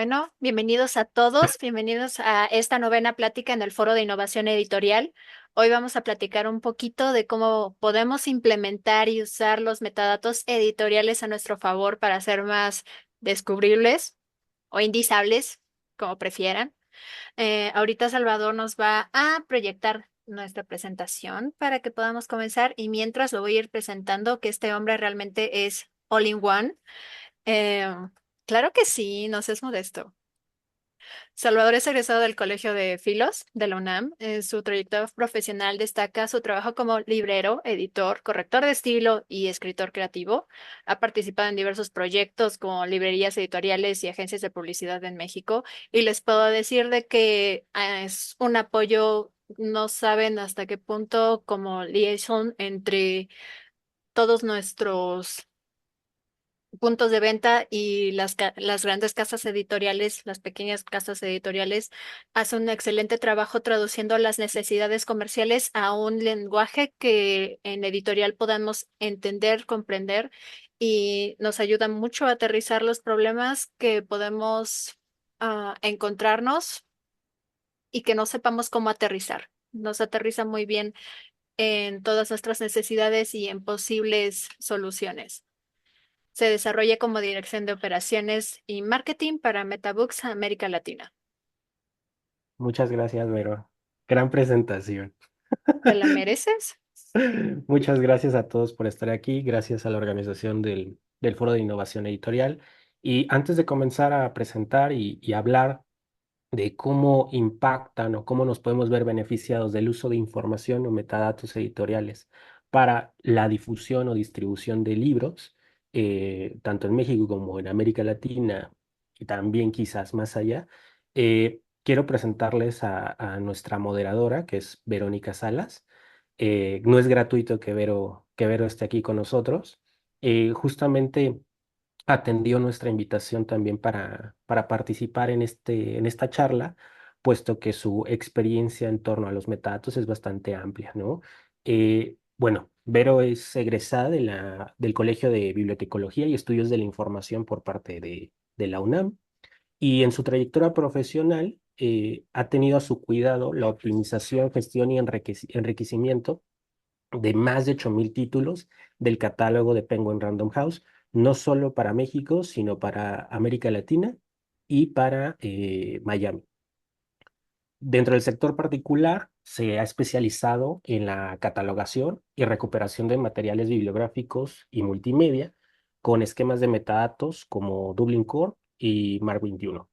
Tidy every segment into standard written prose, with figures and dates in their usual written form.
Bueno, bienvenidos a todos, bienvenidos a esta novena plática en el Foro de Innovación Editorial. Hoy vamos a platicar un poquito de cómo podemos implementar y usar los metadatos editoriales a nuestro favor para ser más descubribles o indizables, como prefieran. Ahorita Salvador nos va a proyectar nuestra presentación para que podamos comenzar y mientras lo voy a ir presentando que este hombre realmente es all in one. Eh, claro que sí, no seas modesto. Salvador es egresado del Colegio de Filos de la UNAM. En su trayectoria profesional destaca su trabajo como librero, editor, corrector de estilo y escritor creativo. Ha participado en diversos proyectos como librerías editoriales y agencias de publicidad en México. Y les puedo decir de que es un apoyo, no saben hasta qué punto, como liaison entre todos nuestros puntos de venta y las grandes casas editoriales, las pequeñas casas editoriales, hacen un excelente trabajo traduciendo las necesidades comerciales a un lenguaje que en editorial podamos entender, comprender y nos ayuda mucho a aterrizar los problemas que podemos encontrarnos y que no sepamos cómo aterrizar. Nos aterriza muy bien en todas nuestras necesidades y en posibles soluciones. Se desarrolla como dirección de operaciones y marketing para Metabooks América Latina. Muchas gracias, Vero. Gran presentación. ¿Te la mereces? Muchas gracias a todos por estar aquí. Gracias a la organización del Foro de Innovación Editorial. Y antes de comenzar a presentar y hablar de cómo impactan o cómo nos podemos ver beneficiados del uso de información o metadatos editoriales para la difusión o distribución de libros, tanto en México como en América Latina y también quizás más allá, quiero presentarles a nuestra moderadora, que es Verónica Salas. No es gratuito que Vero esté aquí con nosotros. Justamente atendió nuestra invitación también para participar en esta charla, puesto que su experiencia en torno a los metadatos es bastante amplia, ¿no? Bueno, Vero es egresada del Colegio de Bibliotecología y Estudios de la Información por parte de la UNAM y en su trayectoria profesional ha tenido a su cuidado la optimización, gestión y enriquecimiento de más de 8,000 títulos del catálogo de Penguin Random House, no solo para México, sino para América Latina y para Miami. Dentro del sector particular, se ha especializado en la catalogación y recuperación de materiales bibliográficos y multimedia con esquemas de metadatos como Dublin Core y Mark 21.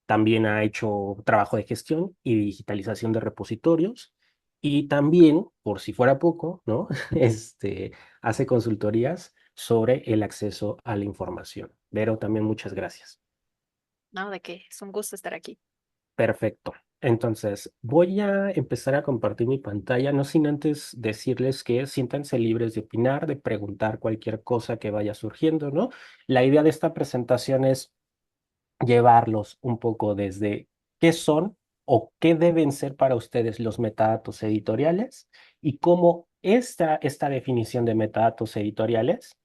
También ha hecho trabajo de gestión y digitalización de repositorios y también, por si fuera poco, ¿no? Hace consultorías sobre el acceso a la información. Vero, también muchas gracias. No, de qué, es un gusto estar aquí. Perfecto. Entonces, voy a empezar a compartir mi pantalla, no sin antes decirles que siéntanse libres de opinar, de preguntar cualquier cosa que vaya surgiendo, ¿no? La idea de esta presentación es llevarlos un poco desde qué son o qué deben ser para ustedes los metadatos editoriales y cómo esta definición de metadatos editoriales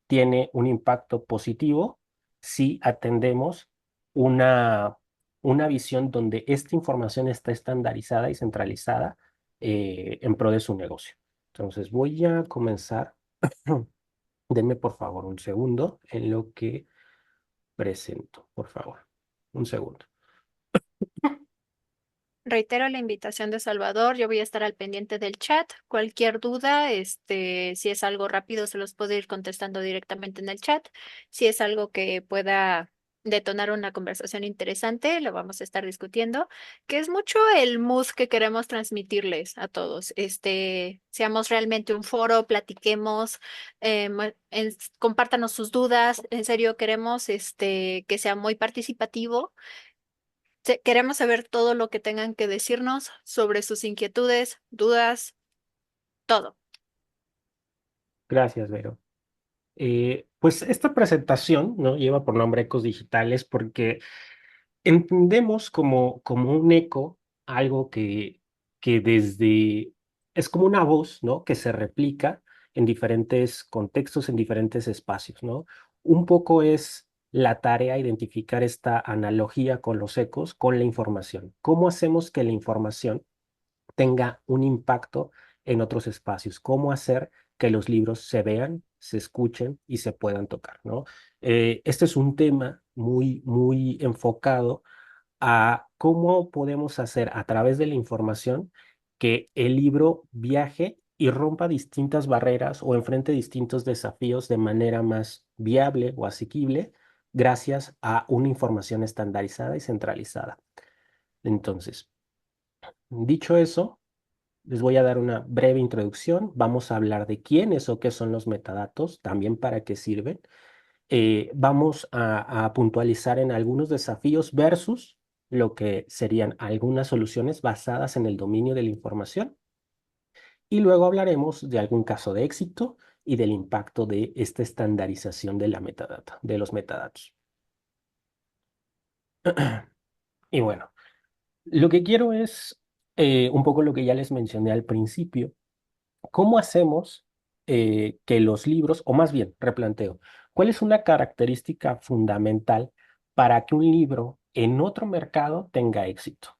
tiene un impacto positivo si atendemos una, una visión donde esta información está estandarizada y centralizada en pro de su negocio. Entonces voy a comenzar. Denme por favor un segundo en lo que presento, por favor. Un segundo. Reitero la invitación de Salvador, yo voy a estar al pendiente del chat. Cualquier duda, si es algo rápido, se los puedo ir contestando directamente en el chat. Si es algo que pueda detonar una conversación interesante, lo vamos a estar discutiendo, que es mucho el mood que queremos transmitirles a todos. Seamos realmente un foro, platiquemos, compártanos sus dudas. En serio, queremos que sea muy participativo. Queremos saber todo lo que tengan que decirnos sobre sus inquietudes, dudas, todo. Gracias, Vero. Pues esta presentación, ¿no? Lleva por nombre Ecos Digitales porque entendemos como un eco algo que es como una voz, ¿no? Que se replica en diferentes contextos, en diferentes espacios, ¿no? Un poco es la tarea identificar esta analogía con los ecos, con la información. ¿Cómo hacemos que la información tenga un impacto en otros espacios? ¿Cómo hacer que los libros se vean, se escuchen y se puedan tocar, ¿no? Este es un tema muy enfocado a cómo podemos hacer a través de la información que el libro viaje y rompa distintas barreras o enfrente distintos desafíos de manera más viable o asequible gracias a una información estandarizada y centralizada. Entonces, dicho eso, les voy a dar una breve introducción. Vamos a hablar de quiénes o qué son los metadatos, también para qué sirven. Vamos a puntualizar en algunos desafíos versus lo que serían algunas soluciones basadas en el dominio de la información. Y luego hablaremos de algún caso de éxito y del impacto de esta estandarización de la metadata, de los metadatos. Y bueno, lo que quiero es un poco lo que ya les mencioné al principio. ¿Cómo hacemos que los libros, o más bien, replanteo, cuál es una característica fundamental para que un libro en otro mercado tenga éxito?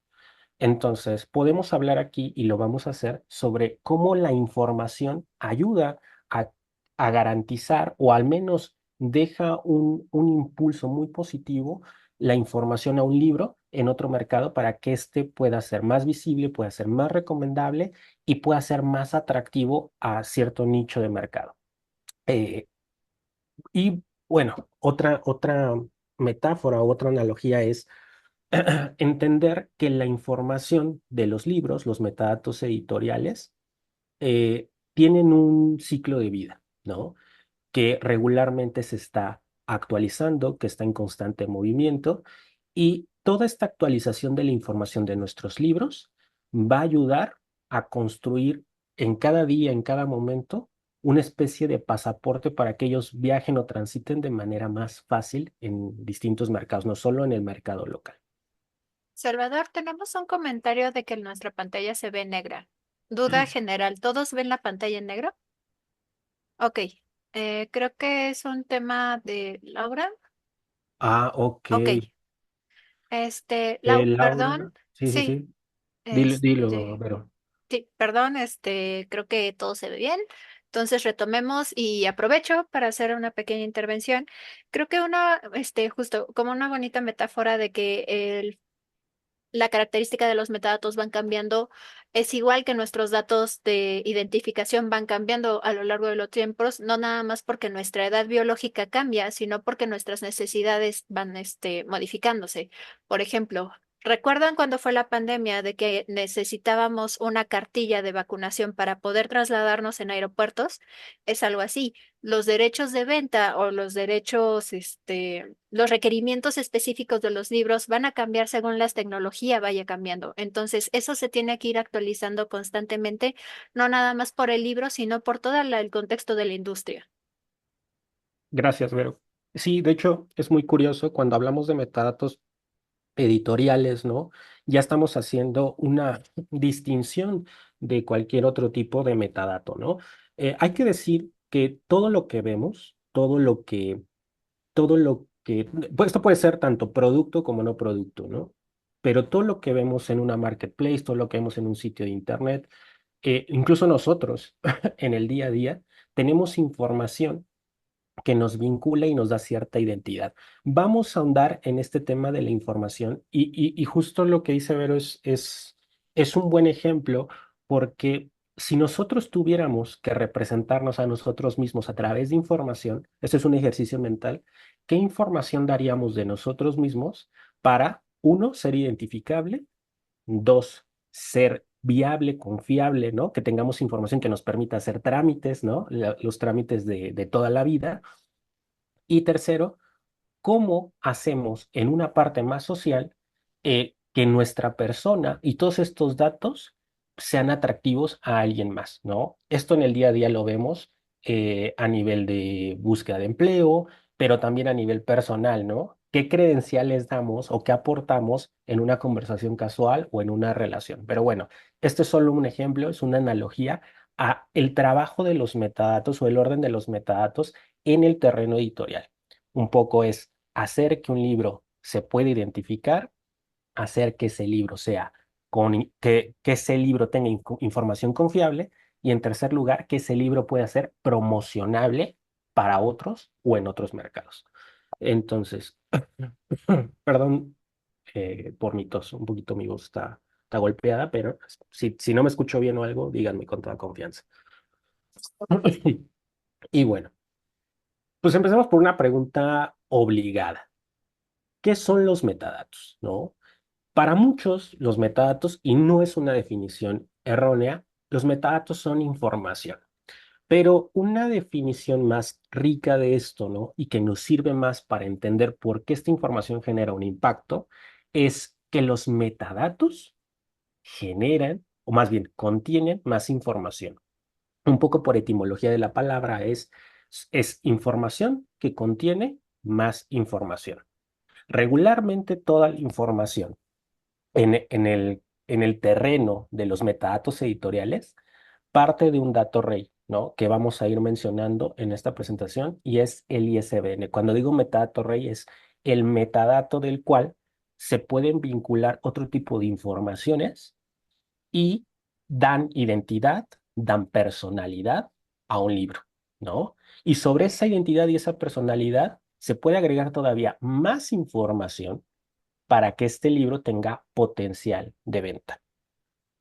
Entonces, podemos hablar aquí, y lo vamos a hacer, sobre cómo la información ayuda a, a garantizar, o al menos deja un impulso muy positivo, la información a un libro en otro mercado para que éste pueda ser más visible, pueda ser más recomendable y pueda ser más atractivo a cierto nicho de mercado. Eh, y bueno, otra metáfora, otra analogía es entender que la información de los libros, los metadatos editoriales, tienen un ciclo de vida, ¿no? Que regularmente se está actualizando, que está en constante movimiento, y toda esta actualización de la información de nuestros libros va a ayudar a construir en cada día, en cada momento, una especie de pasaporte para que ellos viajen o transiten de manera más fácil en distintos mercados, no solo en el mercado local. Salvador, tenemos un comentario de que nuestra pantalla se ve negra. Duda general, ¿todos ven la pantalla en negro? Ok, creo que es un tema de Laura. Ah, ok. Ok, perdón, Laura, sí, sí, sí, sí. Dilo, este, Vero. sí, perdón, creo que todo se ve bien. Entonces retomemos y aprovecho para hacer una pequeña intervención. Creo que justo como una bonita metáfora de que la característica de los metadatos van cambiando, es igual que nuestros datos de identificación van cambiando a lo largo de los tiempos, no nada más porque nuestra edad biológica cambia, sino porque nuestras necesidades van, modificándose. Por ejemplo, ¿recuerdan cuando fue la pandemia de que necesitábamos una cartilla de vacunación para poder trasladarnos en aeropuertos? Es algo así. Los derechos de venta o los derechos, los requerimientos específicos de los libros van a cambiar según la tecnología vaya cambiando. Entonces, eso se tiene que ir actualizando constantemente, no nada más por el libro, sino por todo el contexto de la industria. Gracias, Vero. Sí, de hecho, es muy curioso cuando hablamos de metadatos editoriales, ¿no? Ya estamos haciendo una distinción de cualquier otro tipo de metadato, ¿no? Hay que decir que todo lo que vemos, pues esto puede ser tanto producto como no producto, ¿no? Pero todo lo que vemos en una marketplace, todo lo que vemos en un sitio de internet, incluso nosotros en el día a día, tenemos información que nos vincula y nos da cierta identidad. Vamos a ahondar en este tema de la información y justo lo que dice Vero es un buen ejemplo porque si nosotros tuviéramos que representarnos a nosotros mismos a través de información, este es un ejercicio mental, ¿qué información daríamos de nosotros mismos para, uno, ser identificable? Dos, ser viable, confiable, ¿no? Que tengamos información que nos permita hacer trámites, ¿no? Los trámites de toda la vida. Y tercero, ¿cómo hacemos en una parte más social que nuestra persona y todos estos datos sean atractivos a alguien más, ¿no? Esto en el día a día lo vemos a nivel de búsqueda de empleo, pero también a nivel personal, ¿no? ¿Qué credenciales damos o qué aportamos en una conversación casual o en una relación? Pero bueno, este es solo un ejemplo, es una analogía a el trabajo de los metadatos o el orden de los metadatos en el terreno editorial. Un poco es hacer que un libro se pueda identificar, hacer que ese libro sea que ese libro tenga información confiable y en tercer lugar, que ese libro pueda ser promocionable para otros o en otros mercados. Entonces, perdón por mi tos, un poquito mi voz está golpeada, pero si no me escucho bien o algo, díganme con toda confianza. Y bueno, pues empecemos por una pregunta obligada. ¿Qué son los metadatos? ¿No? Para muchos, los metadatos, y no es una definición errónea, los metadatos son información. Pero una definición más rica de esto, ¿no? Y que nos sirve más para entender por qué esta información genera un impacto, es que los metadatos generan, o más bien contienen más información. Un poco por etimología de la palabra es información que contiene más información. Regularmente toda la información en el terreno de los metadatos editoriales parte de un dato rey, ¿no? Que vamos a ir mencionando en esta presentación y es el ISBN. Cuando digo metadato rey es el metadato del cual se pueden vincular otro tipo de informaciones y dan identidad, dan personalidad a un libro, ¿no? Y sobre esa identidad y esa personalidad se puede agregar todavía más información para que este libro tenga potencial de venta.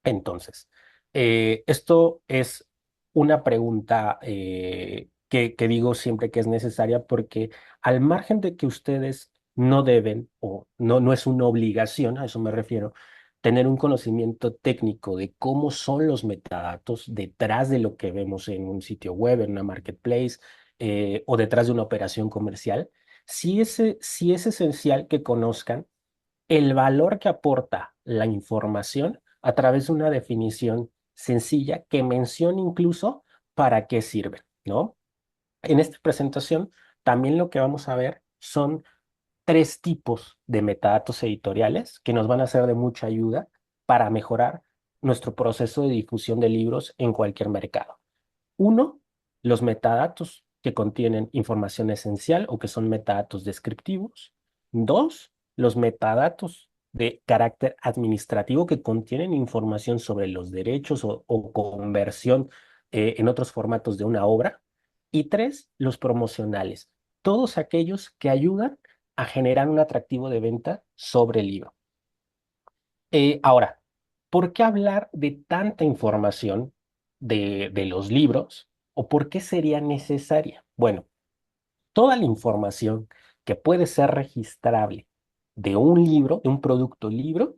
Entonces, esto es una pregunta que digo siempre que es necesaria porque al margen de que ustedes no deben o no es una obligación, a eso me refiero, tener un conocimiento técnico de cómo son los metadatos detrás de lo que vemos en un sitio web, en una marketplace o detrás de una operación comercial, sí es esencial que conozcan el valor que aporta la información a través de una definición sencilla que menciona incluso para qué sirve, ¿no? En esta presentación también lo que vamos a ver son tres tipos de metadatos editoriales que nos van a ser de mucha ayuda para mejorar nuestro proceso de difusión de libros en cualquier mercado. Uno, los metadatos que contienen información esencial o que son metadatos descriptivos. Dos, los metadatos de carácter administrativo que contienen información sobre los derechos o conversión en otros formatos de una obra. Y tres, los promocionales, todos aquellos que ayudan a generar un atractivo de venta sobre el libro. Ahora, ¿por qué hablar de tanta información de los libros o por qué sería necesaria? Bueno, toda la información que puede ser registrable de un libro, de un producto libro,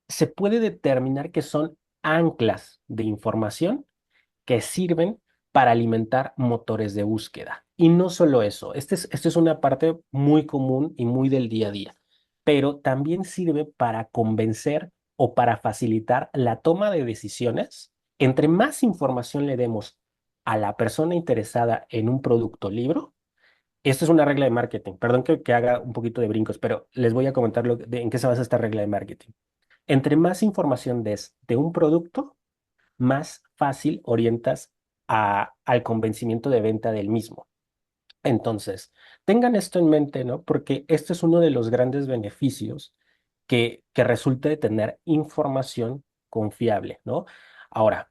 se puede determinar que son anclas de información que sirven para alimentar motores de búsqueda. Y no solo eso, esta es una parte muy común y muy del día a día, pero también sirve para convencer o para facilitar la toma de decisiones. Entre más información le demos a la persona interesada en un producto libro, esto es una regla de marketing. Perdón que haga un poquito de brincos, pero les voy a comentar en qué se basa esta regla de marketing. Entre más información des de un producto, más fácil orientas al convencimiento de venta del mismo. Entonces, tengan esto en mente, ¿no? Porque este es uno de los grandes beneficios que resulta de tener información confiable, ¿no? Ahora,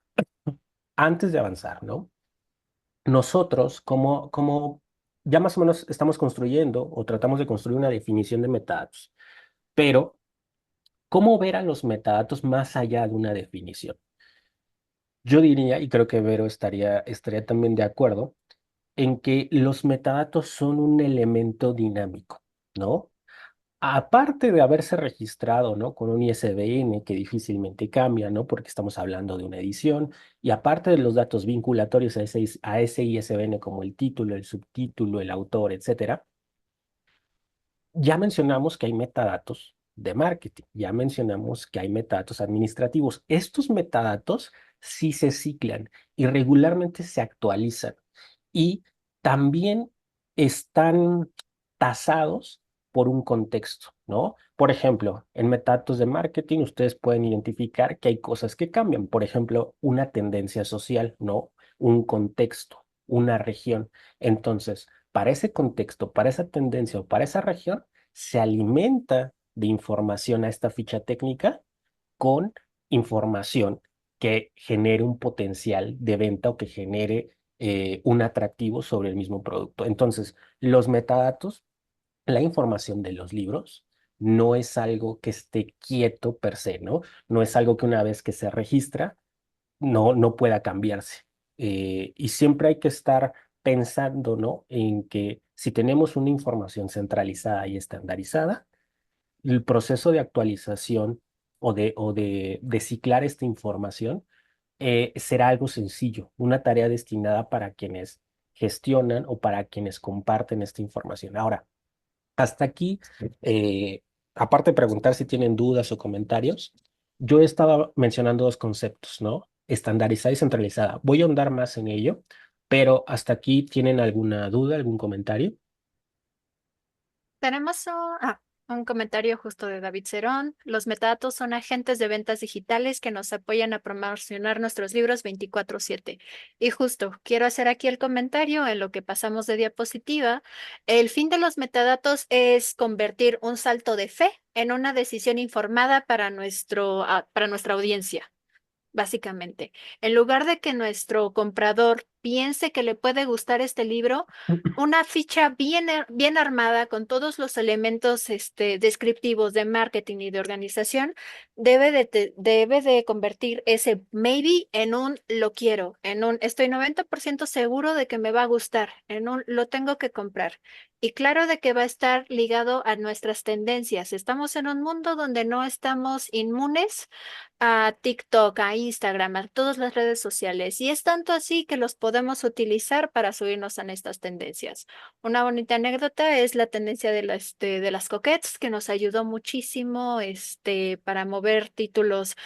antes de avanzar, ¿no? Nosotros, como ya más o menos estamos construyendo o tratamos de construir una definición de metadatos, pero ¿cómo ver a los metadatos más allá de una definición? Yo diría, y creo que Vero estaría también de acuerdo, en que los metadatos son un elemento dinámico, ¿no? Aparte de haberse registrado, ¿no? Con un ISBN que difícilmente cambia, ¿no? Porque estamos hablando de una edición, y aparte de los datos vinculatorios a ese ISBN como el título, el subtítulo, el autor, etcétera, ya mencionamos que hay metadatos de marketing, ya mencionamos que hay metadatos administrativos. Estos metadatos sí se ciclan y regularmente se actualizan y también están tasados por un contexto, ¿no? Por ejemplo, en metadatos de marketing ustedes pueden identificar que hay cosas que cambian, por ejemplo, una tendencia social, ¿no? Un contexto, una región. Entonces, para ese contexto, para esa tendencia o para esa región, se alimenta de información a esta ficha técnica con información que genere un potencial de venta o que genere un atractivo sobre el mismo producto. Entonces, los metadatos, la información de los libros, no es algo que esté quieto per se, ¿no? No es algo que una vez que se registra, no pueda cambiarse. Y siempre hay que estar pensando, ¿no? En que si tenemos una información centralizada y estandarizada, el proceso de actualización o de ciclar esta información será algo sencillo, una tarea destinada para quienes gestionan o para quienes comparten esta información. Ahora, hasta aquí, eh, aparte de preguntar si tienen dudas o comentarios, yo estaba mencionando dos conceptos, ¿no? Estandarizada y centralizada. Voy a ahondar más en ello, pero hasta aquí, ¿tienen alguna duda, algún comentario? Tenemos un comentario justo de David Cerón. Los metadatos son agentes de ventas digitales que nos apoyan a promocionar nuestros libros 24/7. Y justo, quiero hacer aquí el comentario en lo que pasamos de diapositiva. El fin de los metadatos es convertir un salto de fe en una decisión informada para para nuestra audiencia. Básicamente, en lugar de que nuestro comprador piense que le puede gustar este libro, una ficha bien armada con todos los elementos descriptivos de marketing y de organización debe de convertir ese maybe en un lo quiero, en un estoy 90% seguro de que me va a gustar, en un lo tengo que comprar. Y claro de que va a estar ligado a nuestras tendencias. Estamos en un mundo donde no estamos inmunes a TikTok, a Instagram, a todas las redes sociales. Y es tanto así que los podemos utilizar para subirnos a estas tendencias. Una bonita anécdota es la tendencia de las coquettes, que nos ayudó muchísimo para mover títulos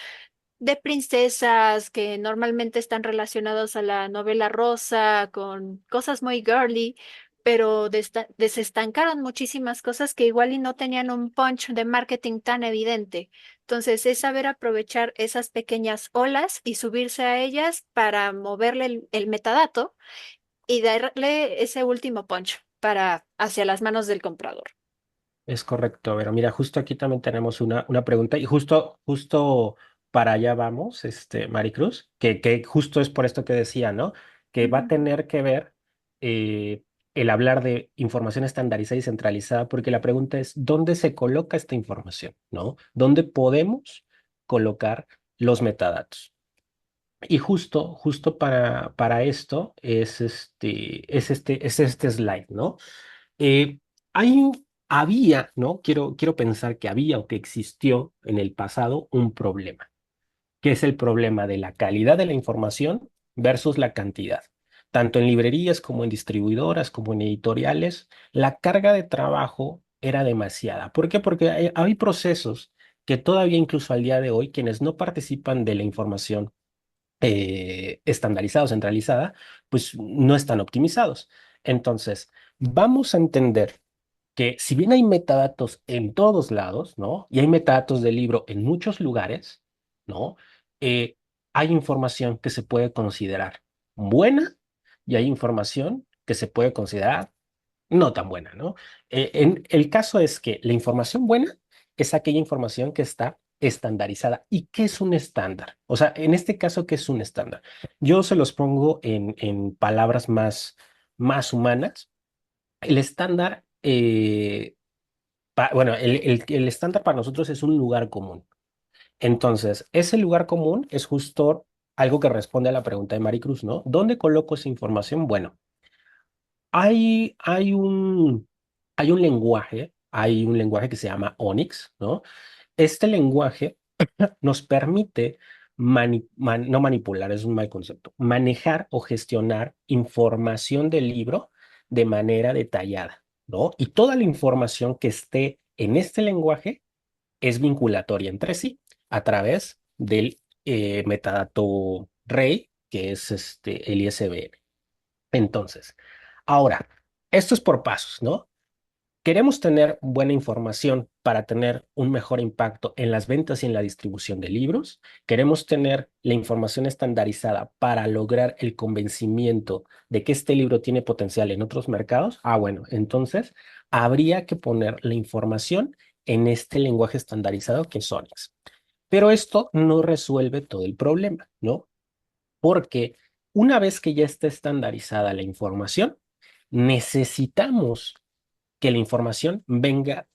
de princesas que normalmente están relacionados a la novela rosa, con cosas muy girly, pero desestancaron muchísimas cosas que igual y no tenían un punch de marketing tan evidente. Entonces, es saber aprovechar esas pequeñas olas y subirse a ellas para moverle el metadato y darle ese último punch para hacia las manos del comprador. Es correcto, pero mira, justo aquí también tenemos una pregunta y justo para allá vamos, Maricruz, que justo es por esto que decía, ¿no? Que va a Ujú. tener que ver eh, el hablar de información estandarizada y centralizada, porque la pregunta es, ¿dónde se coloca esta información, ¿no? ¿Dónde podemos colocar los metadatos? Y justo para esto es este slide, ¿no? Eh, hay, ¿no? Quiero pensar que había o que existió en el pasado un problema, que es el problema de la calidad de la información versus la cantidad. Tanto en librerías como en distribuidoras, como en editoriales, la carga de trabajo era demasiada. ¿Por qué? Porque hay procesos que todavía incluso al día de hoy, quienes no participan de la información estandarizada o centralizada, pues no están optimizados. Entonces, vamos a entender que si bien hay metadatos en todos lados, ¿no? Y hay metadatos del libro en muchos lugares, ¿no? Eh, hay información que se puede considerar buena y hay información que se puede considerar no tan buena, ¿no? En el caso es que la información buena es aquella información que está estandarizada. ¿Y qué es un estándar? O sea, en este caso, ¿qué es un estándar? Yo se los pongo en palabras más humanas. El estándar, bueno, el estándar para nosotros es un lugar común. Entonces, ese lugar común es justo algo que responde a la pregunta de Maricruz, ¿no? ¿Dónde coloco esa información? Bueno, hay un lenguaje que se llama Onyx, ¿no? Este lenguaje nos permite no manipular, es un mal concepto, manejar o gestionar información del libro de manera detallada, ¿no? Y toda la información que esté en este lenguaje es vinculatoria entre sí a través del metadato rey, que es el ISBN. Entonces, ahora, esto es por pasos, ¿no? queremos tener buena información para tener un mejor impacto en las ventas y en la distribución de libros. Queremos tener la información estandarizada para lograr el convencimiento de que este libro tiene potencial en otros mercados. Bueno, entonces habría que poner la información en este lenguaje estandarizado que es Onyx. Pero esto no resuelve todo el problema, ¿no? Porque una vez que ya está estandarizada la información, necesitamos que la información venga,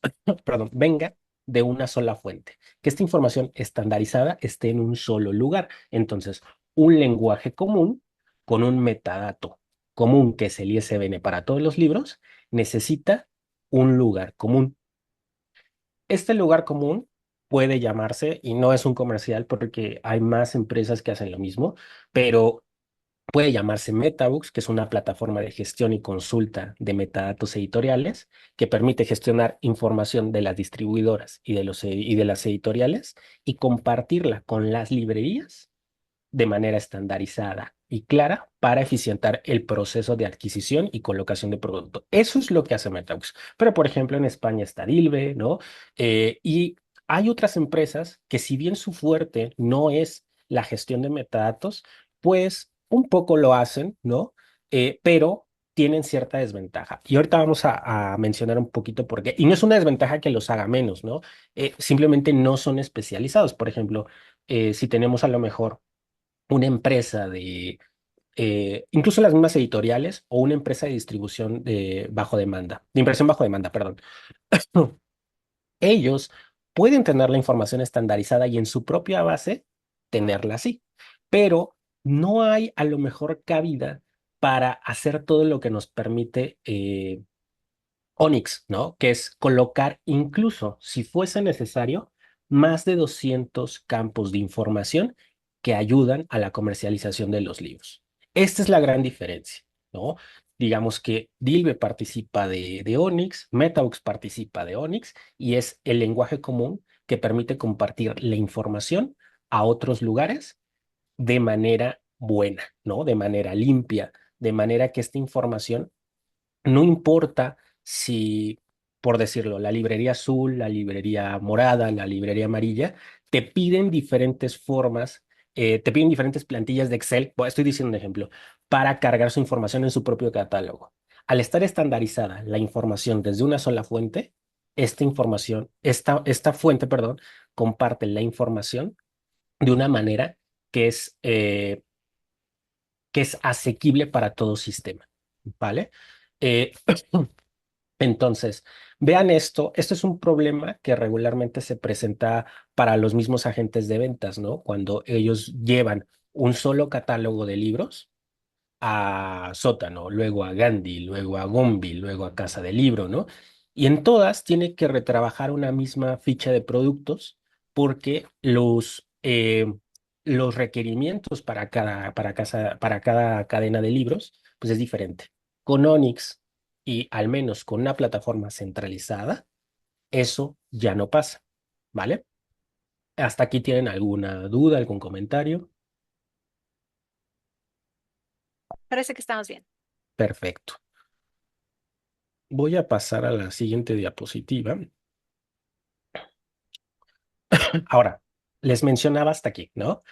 perdón, venga de una sola fuente, que esta información estandarizada esté en un solo lugar. Entonces, un lenguaje común con un metadato común, que es el ISBN para todos los libros, necesita un lugar común. Este lugar común puede llamarse, y no es un comercial porque hay más empresas que hacen lo mismo, pero puede llamarse Metabooks, que es una plataforma de gestión y consulta de metadatos editoriales que permite gestionar información de las distribuidoras y de las editoriales y compartirla con las librerías de manera estandarizada y clara para eficientar el proceso de adquisición y colocación de producto. Eso es lo que hace Metabooks. Pero, por ejemplo, en España está Dilbe, ¿no? Y hay otras empresas que, si bien su fuerte no es la gestión de metadatos, pues un poco lo hacen, ¿no? Pero tienen cierta desventaja. Y ahorita vamos a mencionar un poquito por qué. Y no es una desventaja que los haga menos, ¿no? Simplemente no son especializados. Por ejemplo, si tenemos a lo mejor una empresa incluso las mismas editoriales o una empresa de distribución de bajo demanda, de impresión bajo demanda, perdón. Ellos pueden tener la información estandarizada y en su propia base tenerla así, pero no hay a lo mejor cabida para hacer todo lo que nos permite Onyx, ¿no? Que es colocar incluso, si fuese necesario, más de 200 campos de información que ayudan a la comercialización de los libros. Esta es la gran diferencia, ¿no? Digamos que Dilbe participa de Onyx, Metabooks participa de Onyx y es el lenguaje común que permite compartir la información a otros lugares de manera buena, ¿no? De manera limpia, de manera que esta información no importa si, por decirlo, la librería azul, la librería morada, la librería amarilla, te piden diferentes formas, te piden diferentes plantillas de Excel, estoy diciendo un ejemplo, para cargar su información en su propio catálogo. Al estar estandarizada la información desde una sola fuente, esta fuente, perdón, comparte la información de una manera que es, eh, que es asequible para todo sistema, ¿vale? Eh, Entonces, vean esto es un problema que regularmente se presenta para los mismos agentes de ventas, ¿no? Cuando ellos llevan un solo catálogo de libros a Sótano, luego a Gandhi, luego a Gombi, luego a Casa del Libro, ¿no? Y en todas tiene que retrabajar una misma ficha de productos porque los requerimientos para cada cadena de libros, pues es diferente. Con Onyx y al menos con una plataforma centralizada, eso ya no pasa, ¿vale? ¿Hasta aquí tienen alguna duda, algún comentario? Parece que estamos bien. Perfecto. Voy a pasar a la siguiente diapositiva. Ahora, les mencionaba hasta aquí, ¿no?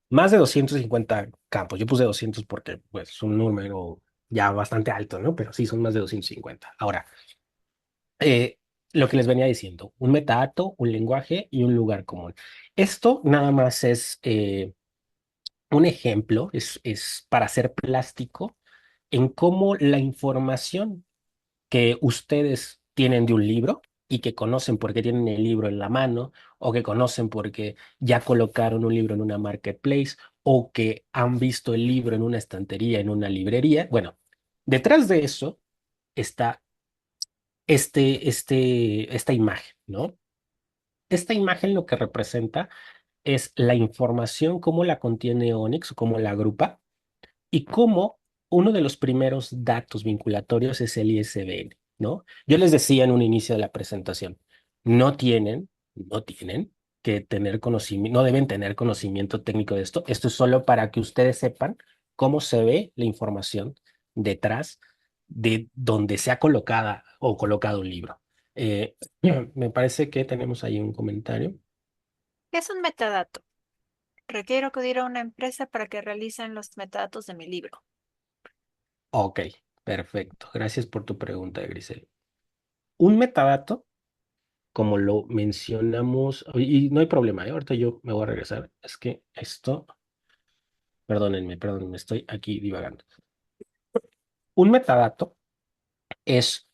Más de 250 campos. Yo puse 200 porque pues, es un número ya bastante alto, ¿no? Pero sí, son más de 250. Ahora, eh, lo que les venía diciendo, un metadato, un lenguaje y un lugar común. Esto nada más es un ejemplo, es para hacer plástico en cómo la información que ustedes tienen de un libro y que conocen porque tienen el libro en la mano o que conocen porque ya colocaron un libro en una marketplace o que han visto el libro en una estantería, en una librería. Bueno, detrás de eso está esta imagen, ¿no? Esta imagen lo que representa es la información, cómo la contiene Onyx, cómo la agrupa y cómo uno de los primeros datos vinculatorios es el ISBN, ¿no? Yo les decía en un inicio de la presentación, no tienen que tener conocimiento, no deben tener conocimiento técnico de esto. Esto es solo para que ustedes sepan cómo se ve la información detrás de donde se ha colocada o colocado un libro. Eh, Me parece que tenemos ahí un comentario. ¿Qué es un metadato? Requiero acudir a una empresa para que realicen los metadatos de mi libro. Ok, perfecto. Gracias por tu pregunta, Grisel. Un metadato, como lo mencionamos, y no hay problema, ¿eh? Ahorita yo me voy a regresar. Es que esto, perdónenme, estoy aquí divagando. Un metadato es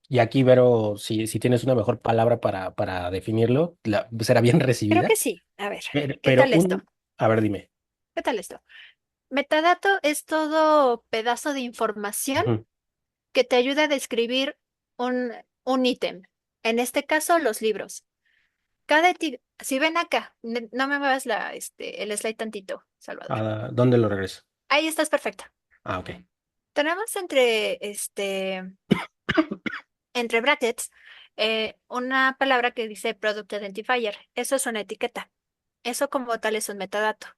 y aquí Vero, si tienes una mejor palabra para definirlo, será bien Creo que recibida, sí. A ver, ¿qué pero tal esto? a ver, dime. ¿Qué tal esto? Metadato es todo pedazo de información Ujú. que te ayuda a describir un, un ítem. En este caso, los libros. Si ven acá, no me muevas el slide tantito, Salvador. ¿Dónde lo regreso? Ahí estás perfecta. Ah, ok. Tenemos entre brackets una palabra que dice Product Identifier. Eso es una etiqueta. Eso como tal es un metadato.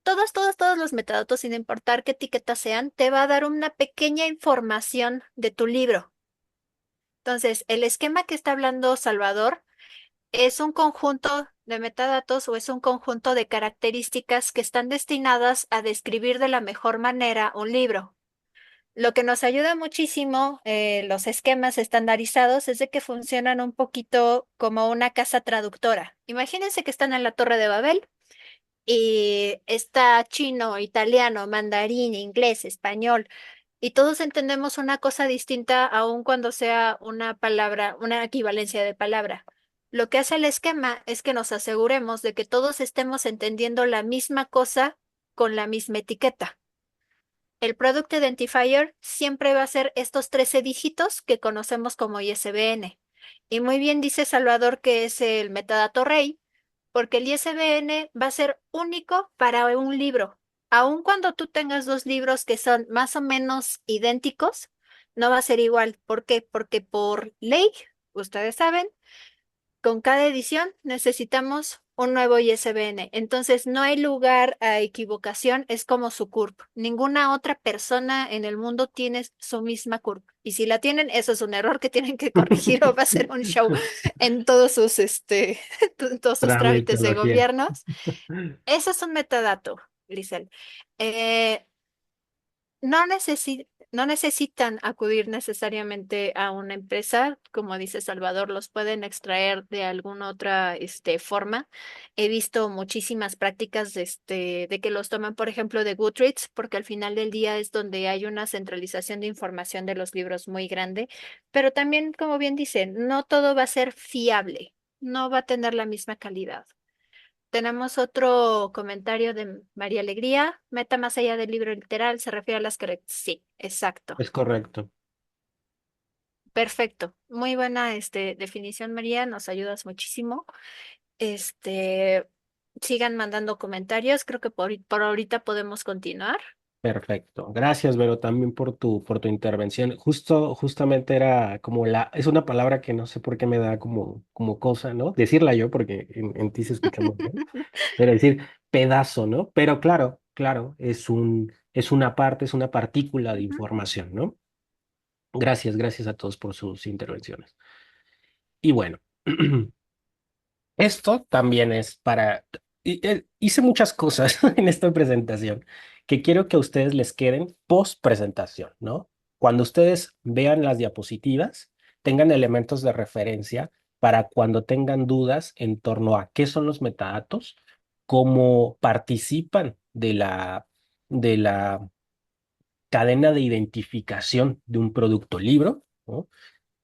Todos los metadatos, sin importar qué etiqueta sean, te va a dar una pequeña información de tu libro. Entonces, el esquema que está hablando Salvador es un conjunto de metadatos o es un conjunto de características que están destinadas a describir de la mejor manera un libro. Lo que nos ayuda muchísimo, los esquemas estandarizados, es de que funcionan un poquito como una casa traductora. Imagínense que están en la Torre de Babel y está chino, italiano, mandarín, inglés, español, y todos entendemos una cosa distinta aun cuando sea una palabra, una equivalencia de palabra. Lo que hace el esquema es que nos aseguremos de que todos estemos entendiendo la misma cosa con la misma etiqueta. El Product Identifier siempre va a ser estos 13 dígitos que conocemos como ISBN. Y muy bien dice Salvador que es el metadato rey, porque el ISBN va a ser único para un libro. Aun cuando tú tengas dos libros que son más o menos idénticos, no va a ser igual. ¿Por qué? Porque por ley, ustedes saben, con cada edición necesitamos un nuevo ISBN. Entonces, no hay lugar a equivocación, es como su CURP. Ninguna otra persona en el mundo tiene su misma CURP. Y si la tienen, eso es un error que tienen que corregir o va a ser un show en todos en todos sus trámites de Tramitología. gobiernos. Eso es un metadato, Lisel. Eh, no necesitan acudir necesariamente a una empresa, como dice Salvador, los pueden extraer de alguna otra forma. He visto muchísimas prácticas de que los toman, por ejemplo, de Goodreads, porque al final del día es donde hay una centralización de información de los libros muy grande, pero también, como bien dicen, no todo va a ser fiable, no va a tener la misma calidad. Tenemos otro comentario de María Alegría. Meta más allá del libro literal se refiere a las Sí, exacto. Es correcto. Perfecto. Muy buena definición, María. Nos ayudas muchísimo. Este, sigan mandando comentarios. Creo que por ahorita podemos continuar. Perfecto. Gracias, Vero, también por tu intervención. Justamente era como es una palabra que no sé por qué me da como cosa, ¿no? Decirla yo, porque en ti se escucha muy bien. Pero decir pedazo, ¿no? Pero claro, es una parte, es una partícula de Ujú. información, ¿no? Gracias a todos por sus intervenciones. Y bueno, esto también es hice muchas cosas en esta presentación que quiero que a ustedes les queden post presentación, ¿no? Cuando ustedes vean las diapositivas, tengan elementos de referencia para cuando tengan dudas en torno a qué son los metadatos, cómo participan de la cadena de identificación de un producto libro, ¿no?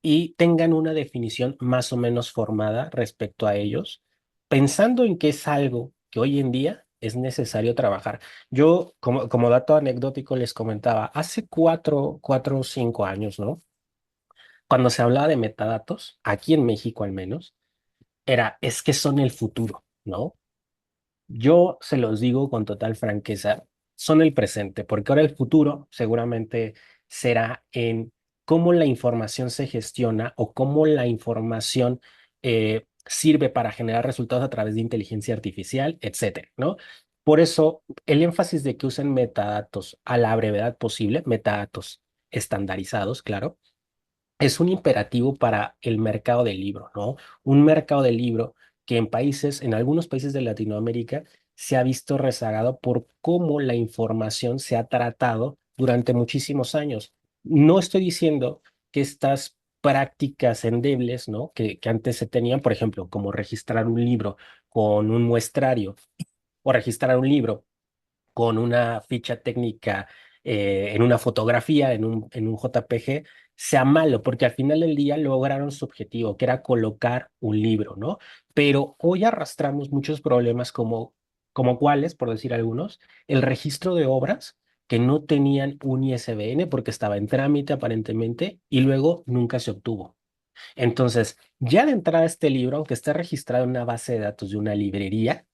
Y tengan una definición más o menos formada respecto a ellos, pensando en que es algo que hoy en día es necesario trabajar. Yo, como dato anecdótico, les comentaba, hace 4 o 5 años, ¿no? Cuando se hablaba de metadatos, aquí en México al menos, es que son el futuro, ¿no? Yo se los digo con total franqueza, son el presente, porque ahora el futuro seguramente será en cómo la información se gestiona o cómo la información sirve para generar resultados a través de inteligencia artificial, etcétera, ¿no? Por eso, el énfasis de que usen metadatos a la brevedad posible, metadatos estandarizados, claro, es un imperativo para el mercado del libro, ¿no? Un mercado del libro que en algunos países de Latinoamérica, se ha visto rezagado por cómo la información se ha tratado durante muchísimos años. No estoy diciendo que estas prácticas endebles, ¿no? Que antes se tenían, por ejemplo, como registrar un libro con un muestrario o registrar un libro con una ficha técnica en una fotografía, en un JPG, sea malo, porque al final del día lograron su objetivo, que era colocar un libro, ¿no? Pero hoy arrastramos muchos problemas como cuáles, por decir algunos, el registro de obras que no tenían un ISBN porque estaba en trámite aparentemente y luego nunca se obtuvo. Entonces, ya de entrada este libro, aunque esté registrado en una base de datos de una librería,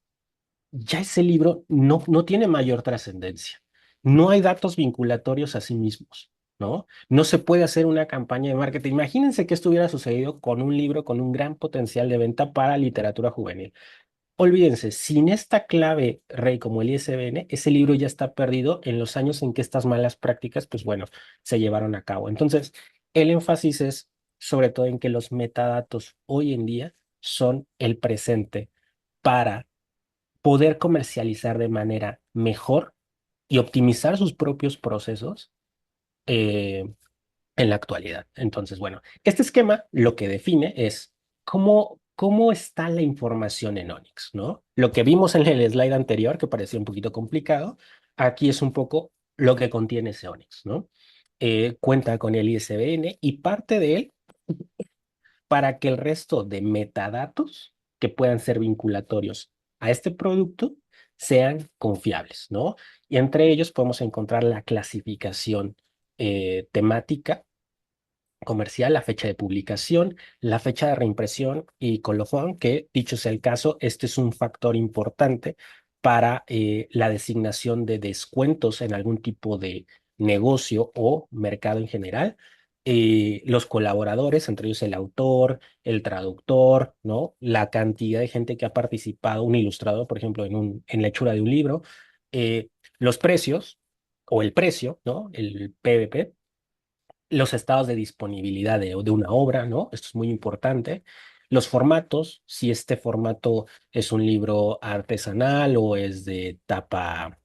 ya ese libro no tiene mayor trascendencia. No hay datos vinculatorios a sí mismos, ¿no? No se puede hacer una campaña de marketing. Imagínense que esto hubiera sucedido con un libro con un gran potencial de venta para literatura juvenil. Olvídense, sin esta clave rey como el ISBN, ese libro ya está perdido en los años en que estas malas prácticas, pues bueno, se llevaron a cabo. Entonces, el énfasis es sobre todo en que los metadatos hoy en día son el presente para poder comercializar de manera mejor y optimizar sus propios procesos eh, en la actualidad. Entonces, bueno, este esquema lo que define es cómo está la información en Onyx, ¿no? Lo que vimos en el slide anterior, que parecía un poquito complicado, aquí es un poco lo que contiene ese Onyx, ¿no? Cuenta con el ISBN y parte de él para que el resto de metadatos que puedan ser vinculatorios a este producto sean confiables, ¿no? Y entre ellos podemos encontrar la clasificación temática comercial, la fecha de publicación, la fecha de reimpresión y colofón, que dicho sea el caso, este es un factor importante para la designación de descuentos en algún tipo de negocio o mercado en general. Los colaboradores, entre ellos el autor, el traductor, ¿no? La cantidad de gente que ha participado, un ilustrador, por ejemplo, en la hechura de un libro, los precios o el precio, ¿no? El PVP, los estados de disponibilidad de una obra, ¿no? Esto es muy importante. Los formatos, si este formato es un libro artesanal o es de tapa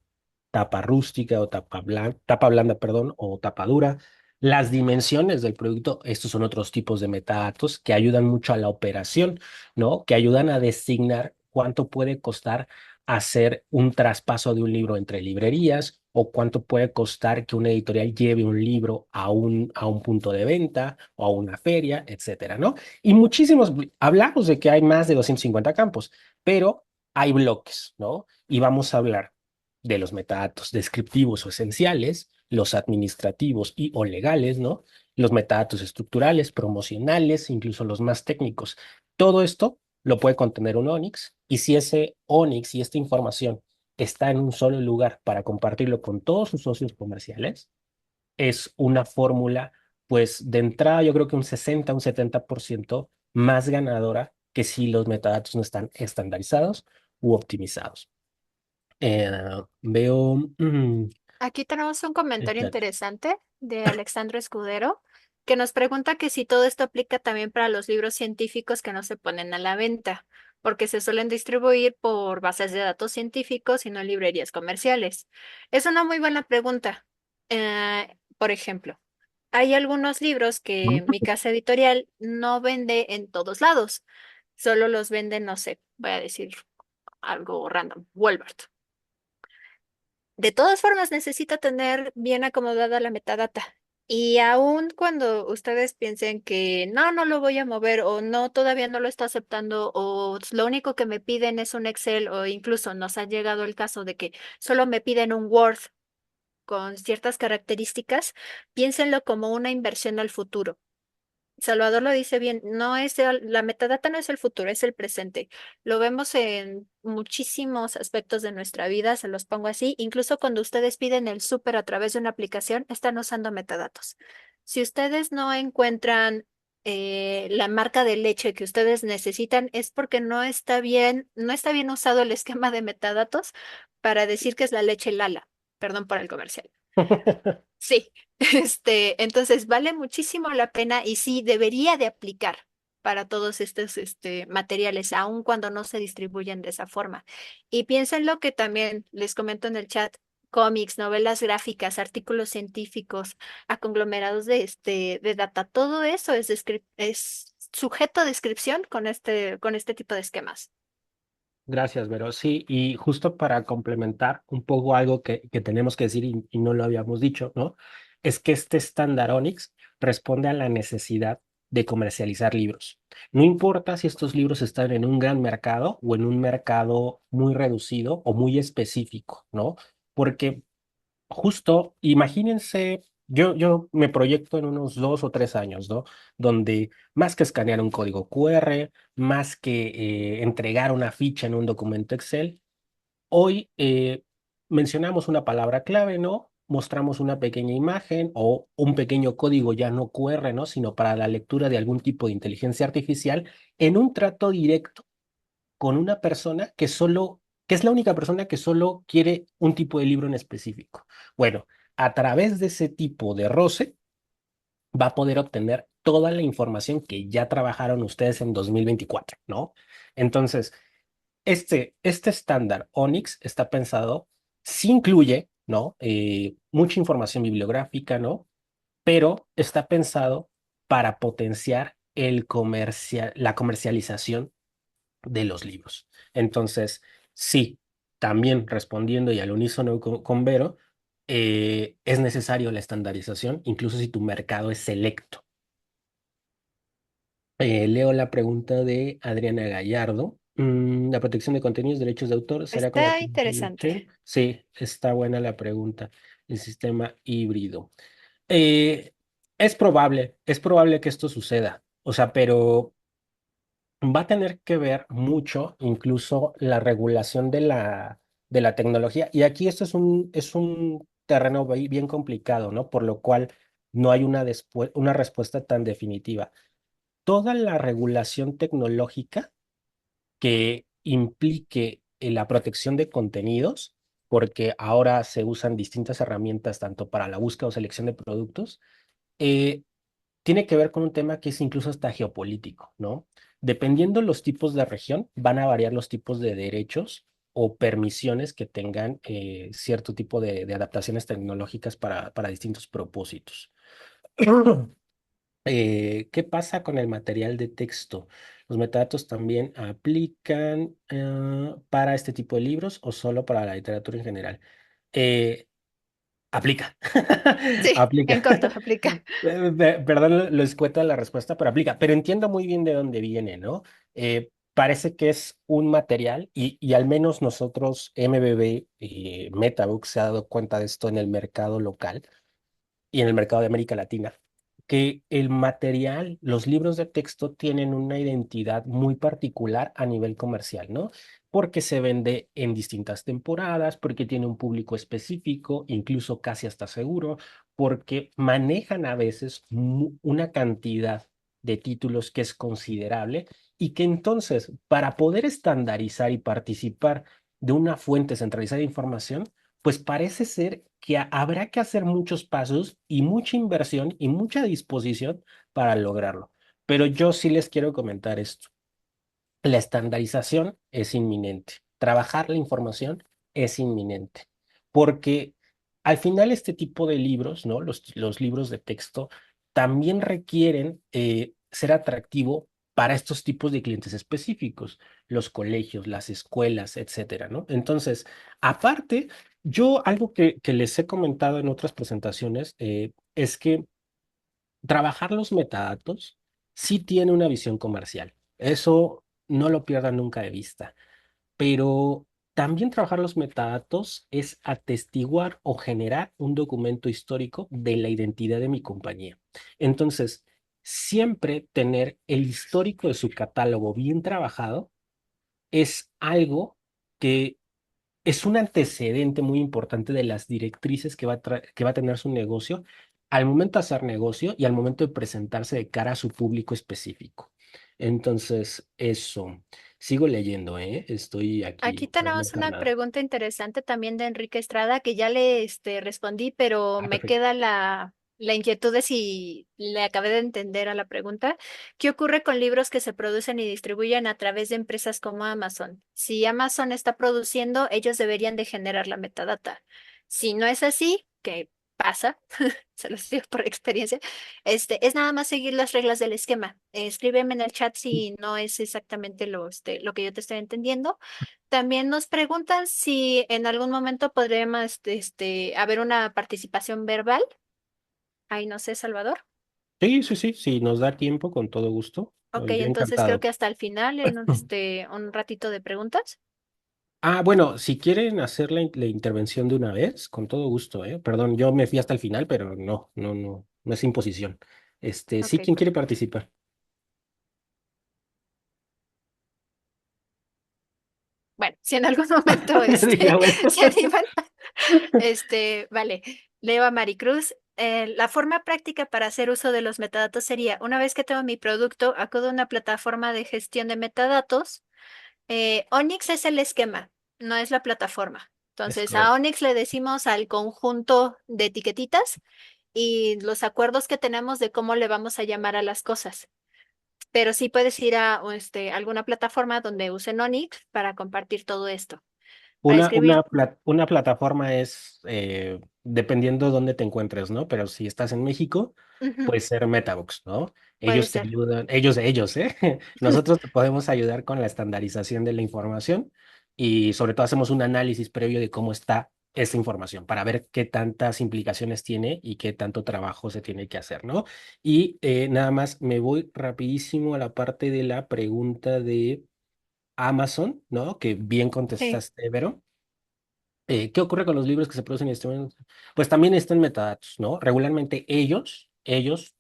rústica o tapa blanda, perdón, o tapa dura. Las dimensiones del producto, estos son otros tipos de metadatos que ayudan mucho a la operación, ¿no? Que ayudan a designar cuánto puede costar hacer un traspaso de un libro entre librerías o cuánto puede costar que una editorial lleve un libro a un punto de venta o a una feria, etcétera, ¿no? Y hablamos de que hay más de 250 campos, pero hay bloques, ¿no? Y vamos a hablar de los metadatos descriptivos o esenciales, los administrativos y o legales, ¿no? Los metadatos estructurales, promocionales, incluso los más técnicos. Todo esto lo puede contener un Onyx y si ese Onyx y esta información está en un solo lugar para compartirlo con todos sus socios comerciales, es una fórmula, pues de entrada yo creo que un 60, un 70% más ganadora que si los metadatos no están estandarizados u optimizados. Eh, veo Aquí tenemos un comentario el chat. interesante de Alexandro Escudero que nos pregunta que si todo esto aplica también para los libros científicos que no se ponen a la venta, porque se suelen distribuir por bases de datos científicos y no en librerías comerciales. Es una muy buena pregunta. Por ejemplo, hay algunos libros que mi casa editorial no vende en todos lados, solo los vende, no sé, voy a decir algo random, Walmart. De todas formas, necesita tener bien acomodada la metadata. Y aun cuando ustedes piensen que no, no lo voy a mover o no, todavía no lo está aceptando o lo único que me piden es un Excel o incluso nos ha llegado el caso de que solo me piden un Word con ciertas características, piénsenlo como una inversión al futuro. Salvador lo dice bien, no es la metadata no es el futuro, es el presente. Lo vemos en muchísimos aspectos de nuestra vida, se los pongo así. Incluso cuando ustedes piden el súper a través de una aplicación, están usando metadatos. Si ustedes no encuentran la marca de leche que ustedes necesitan, es porque no está bien usado el esquema de metadatos para decir que es la leche Lala. Perdón por el comercial. Sí, entonces vale muchísimo la pena y sí debería de aplicar para todos estos materiales, aun cuando no se distribuyen de esa forma. Y piénsenlo que también les comento en el chat, cómics, novelas gráficas, artículos científicos, a conglomerados de data, todo eso es sujeto a descripción con este tipo de esquemas. Gracias, Vero. Sí, y justo para complementar un poco algo que tenemos que decir y no lo habíamos dicho, ¿no? Es que este estándar Onyx responde a la necesidad de comercializar libros. No importa si estos libros están en un gran mercado o en un mercado muy reducido o muy específico, ¿no? Porque justo, imagínense, yo me proyecto en unos 2 o 3 años, ¿no? Donde más que escanear un código QR, más que entregar una ficha en un documento Excel, hoy mencionamos una palabra clave, ¿no? Mostramos una pequeña imagen o un pequeño código ya no QR, ¿no? Sino para la lectura de algún tipo de inteligencia artificial en un trato directo con una persona que es la única persona que solo quiere un tipo de libro en específico. Bueno, a través de ese tipo de roce va a poder obtener toda la información que ya trabajaron ustedes en 2024, ¿no? Entonces, este estándar Onyx está pensado, sí incluye, ¿no? Mucha información bibliográfica, ¿no? Pero está pensado para potenciar la comercialización de los libros. Entonces, sí, también respondiendo y al unísono con Vero, es necesario la estandarización, incluso si tu mercado es selecto. Leo la pregunta de Adriana Gallardo. ¿La protección de contenidos, derechos de autor, será Está compatible con interesante. blockchain? Sí, está buena la pregunta. El sistema híbrido. Eh, es probable que esto suceda. O sea, pero va a tener que ver mucho incluso la regulación de la tecnología. Y aquí esto es un terreno bien complicado, ¿no? Por lo cual no hay una respuesta tan definitiva. Toda la regulación tecnológica que implique la protección de contenidos, porque ahora se usan distintas herramientas tanto para la búsqueda o selección de productos, eh, tiene que ver con un tema que es incluso hasta geopolítico, ¿no? Dependiendo los tipos de región, van a variar los tipos de derechos o permisiones que tengan cierto tipo de adaptaciones tecnológicas para distintos propósitos. ¿Qué pasa con el material de texto? ¿Los metadatos también aplican para este tipo de libros o solo para la literatura en general? Eh, Aplica. Sí, en Aplica. corto, aplica. Perdón lo escueta la respuesta, pero aplica. Pero entiendo muy bien de dónde viene, ¿no? Parece que es un material y al menos nosotros, MBB y Metabook, se ha dado cuenta de esto en el mercado local y en el mercado de América Latina, que el material, los libros de texto tienen una identidad muy particular a nivel comercial, ¿no? Porque se vende en distintas temporadas, porque tiene un público específico, incluso casi hasta seguro, porque manejan a veces una cantidad de títulos que es considerable y que entonces, para poder estandarizar y participar de una fuente centralizada de información, pues parece ser que habrá que hacer muchos pasos y mucha inversión y mucha disposición para lograrlo. Pero yo sí les quiero comentar esto. La estandarización es inminente. Trabajar la información es inminente. Porque al final este tipo de libros, ¿no? Los libros de texto también requieren ser atractivo para estos tipos de clientes específicos, los colegios, las escuelas, etcétera, ¿no? Entonces, aparte, yo algo que les he comentado en otras presentaciones es que trabajar los metadatos sí tiene una visión comercial. Eso no lo pierdan nunca de vista. Pero también trabajar los metadatos es atestiguar o generar un documento histórico de la identidad de mi compañía. Entonces, siempre tener el histórico de su catálogo bien trabajado es algo que es un antecedente muy importante de las directrices que va a tener su negocio al momento de hacer negocio y al momento de presentarse de cara a su público específico. Entonces, eso. sigo leyendo, ¿eh? Estoy Aquí aquí, no, no tenemos por una nada. pregunta interesante también de Enrique Estrada que ya le respondí, pero Ah, me perfecto. queda la inquietud de si le acabé de entender a la pregunta. ¿Qué ocurre con libros que se producen y distribuyen a través de empresas como Amazon? Si Amazon está produciendo, ellos deberían de generar la metadata. Si no es así, ¿qué pasa? Se los digo por experiencia. Es nada más seguir las reglas del esquema. Escríbeme en el chat si no es exactamente lo que yo te estoy entendiendo. También nos preguntan si en algún momento podríamos haber una participación verbal. Ay, no sé, Salvador. Sí, sí, sí, sí, nos da tiempo, con todo gusto. Ok, Yo entonces creo encantado. que hasta el final, en un ratito de preguntas. Ah, bueno, si quieren hacer la intervención de una vez, con todo gusto, ¿eh? Perdón, yo me fui hasta el final, pero no, no, no, no es imposición. Sí, Ok, ¿quién quiere perfecto. participar? Bueno, si en algún momento Dije, "Ah, bueno". se animan, vale, leo a Maricruz. La forma práctica para hacer uso de los metadatos sería, una vez que tengo mi producto, acudo a una plataforma de gestión de metadatos. Onyx es el esquema, no es la plataforma. Es Entonces, a correcto. Onyx le decimos al conjunto de etiquetitas y los acuerdos que tenemos de cómo le vamos a llamar a las cosas. Pero sí puedes ir a alguna plataforma donde usen Onyx para compartir todo esto. Para escribir. Una plataforma es, dependiendo dónde te encuentres, ¿no? Pero si estás en México, Ujú, puede ser Metabox, ¿no? puede Ellos te ser. ayudan, ellos, ¿eh? Nosotros te podemos ayudar con la estandarización de la información y sobre todo hacemos un análisis previo de cómo está esa información para ver qué tantas implicaciones tiene y qué tanto trabajo se tiene que hacer, ¿no? Y nada más me voy rapidísimo a la parte de la pregunta de Amazon, ¿no? Que bien Sí, contestaste, Vero. ¿Qué ocurre con los libros que se producen y distribuyen? Pues también están metadatos, ¿no? Regularmente ellos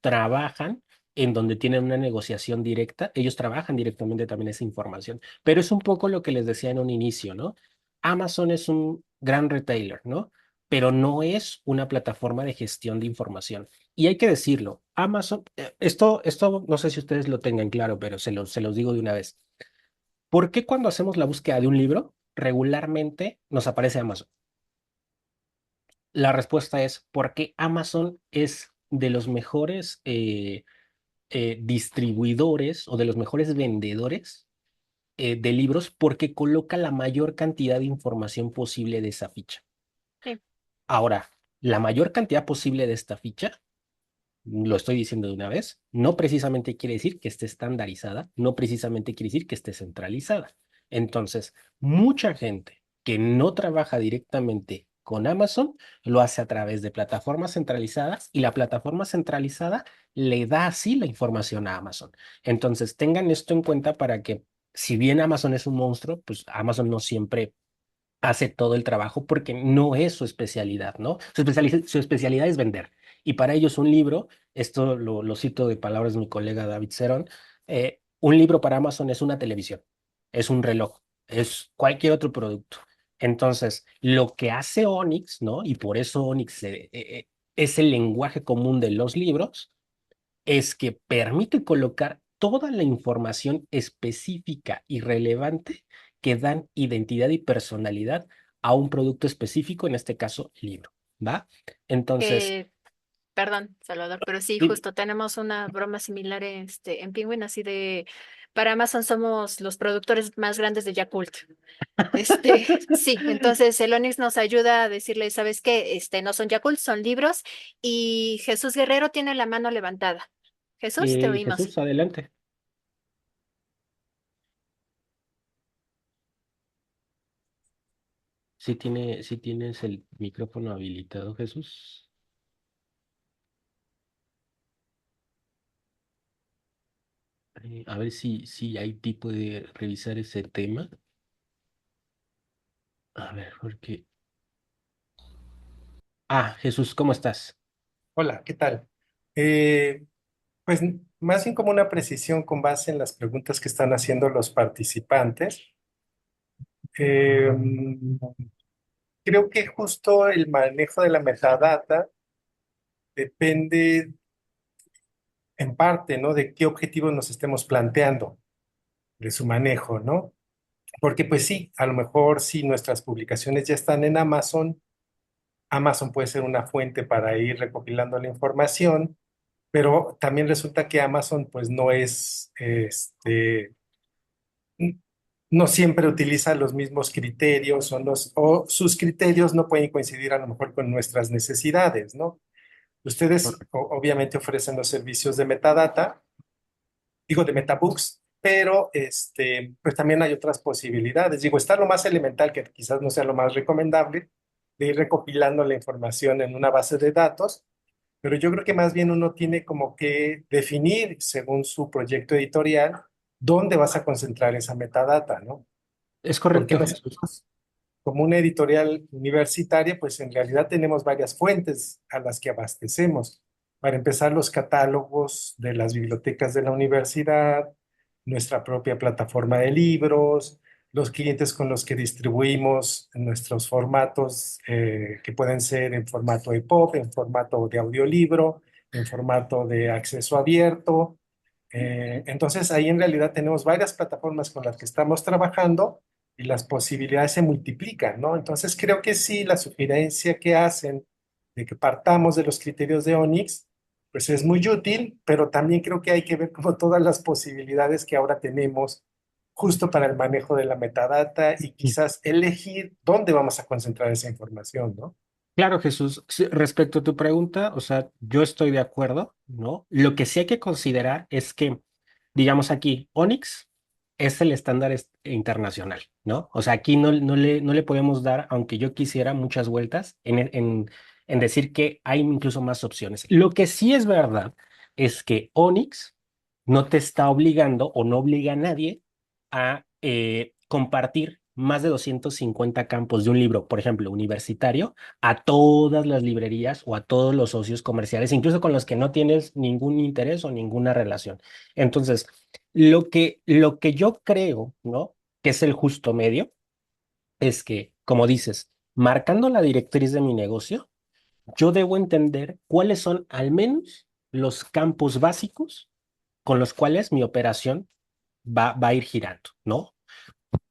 trabajan en donde tienen una negociación directa, ellos trabajan directamente también esa información, pero es un poco lo que les decía en un inicio, ¿no? Amazon es un gran retailer, ¿no? Pero no es una plataforma de gestión de información. Y hay que decirlo, Amazon, esto no sé si ustedes lo tengan claro, pero se los digo de una vez. ¿Por qué cuando hacemos la búsqueda de un libro, regularmente nos aparece Amazon? La respuesta es porque Amazon es de los mejores distribuidores o de los mejores vendedores de libros porque coloca la mayor cantidad de información posible de esa ficha. sí. Ahora, la mayor cantidad posible de esta ficha, lo estoy diciendo de una vez, no precisamente quiere decir que esté estandarizada, no precisamente quiere decir que esté centralizada. Entonces, mucha gente que no trabaja directamente con Amazon lo hace a través de plataformas centralizadas y la plataforma centralizada le da así la información a Amazon. Entonces, tengan esto en cuenta para que, si bien Amazon es un monstruo, pues Amazon no siempre hace todo el trabajo porque no es su especialidad, ¿no? Su especialidad es vender. Y para ellos un libro, esto lo cito de palabras de mi colega David Cerón, un libro para Amazon es una televisión, es un reloj, es cualquier otro producto. Entonces, lo que hace Onyx, ¿no? Y por eso Onyx es el lenguaje común de los libros, es que permite colocar toda la información específica y relevante que dan identidad y personalidad a un producto específico, en este caso, libro, ¿va? Entonces, Eh, Perdón, Salvador, pero sí, sí, justo tenemos una broma similar en Penguin, así de, para Amazon somos los productores más grandes de Yakult. Sí, entonces el Onix nos ayuda a decirle, ¿sabes qué? No son Yakult, son libros, y Jesús Guerrero tiene la mano levantada. Jesús, te oímos. Jesús, adelante. Si tienes el micrófono habilitado, Jesús. A ver si hay tipo de revisar ese tema. A ver, porque... Ah, Jesús, ¿cómo estás? Hola, ¿qué tal? Eh, pues más bien como una precisión con base en las preguntas que están haciendo los participantes. Eh, Creo que justo el manejo de la metadata depende en parte, ¿no? De qué objetivo nos estemos planteando. de su manejo, ¿no? Porque pues sí, a lo mejor si nuestras publicaciones ya están en Amazon, Amazon puede ser una fuente para ir recopilando la información, pero también resulta que Amazon pues no es, no siempre utiliza los mismos criterios o sus criterios no pueden coincidir a lo mejor con nuestras necesidades, ¿no? Ustedes Correcto. obviamente ofrecen los servicios de metadata, digo de metabooks, pero pues también hay otras posibilidades. Digo, está lo más elemental, que quizás no sea lo más recomendable, de ir recopilando la información en una base de datos, pero yo creo que más bien uno tiene como que definir, según su proyecto editorial, dónde vas a concentrar esa metadata, ¿no? Es Porque correcto, Jesús. nosotros, como una editorial universitaria, pues en realidad tenemos varias fuentes a las que abastecemos. Para empezar, los catálogos de las bibliotecas de la universidad, nuestra propia plataforma de libros, los clientes con los que distribuimos nuestros formatos, que pueden ser en formato EPUB, en formato de audiolibro, en formato de acceso abierto. Entonces, ahí en realidad tenemos varias plataformas con las que estamos trabajando y las posibilidades se multiplican, ¿no? Entonces, creo que sí, la sugerencia que hacen de que partamos de los criterios de Onyx, pues es muy útil, pero también creo que hay que ver como todas las posibilidades que ahora tenemos justo para el manejo de la metadata y quizás elegir dónde vamos a concentrar esa información, ¿no? Claro, Jesús. Sí, respecto a tu pregunta, o sea, yo estoy de acuerdo, ¿no? Lo que sí hay que considerar es que, digamos aquí, Onyx es el estándar internacional, ¿no? O sea, aquí no le podemos dar, aunque yo quisiera, muchas vueltas en decir que hay incluso más opciones. Lo que sí es verdad es que Onyx no te está obligando o no obliga a nadie a compartir más de 250 campos de un libro, por ejemplo, universitario a todas las librerías o a todos los socios comerciales, incluso con los que no tienes ningún interés o ninguna relación. Entonces, lo que yo creo, ¿no? Que es el justo medio, es que, como dices, marcando la directriz de mi negocio, yo debo entender cuáles son al menos los campos básicos con los cuales mi operación va a ir girando, ¿no?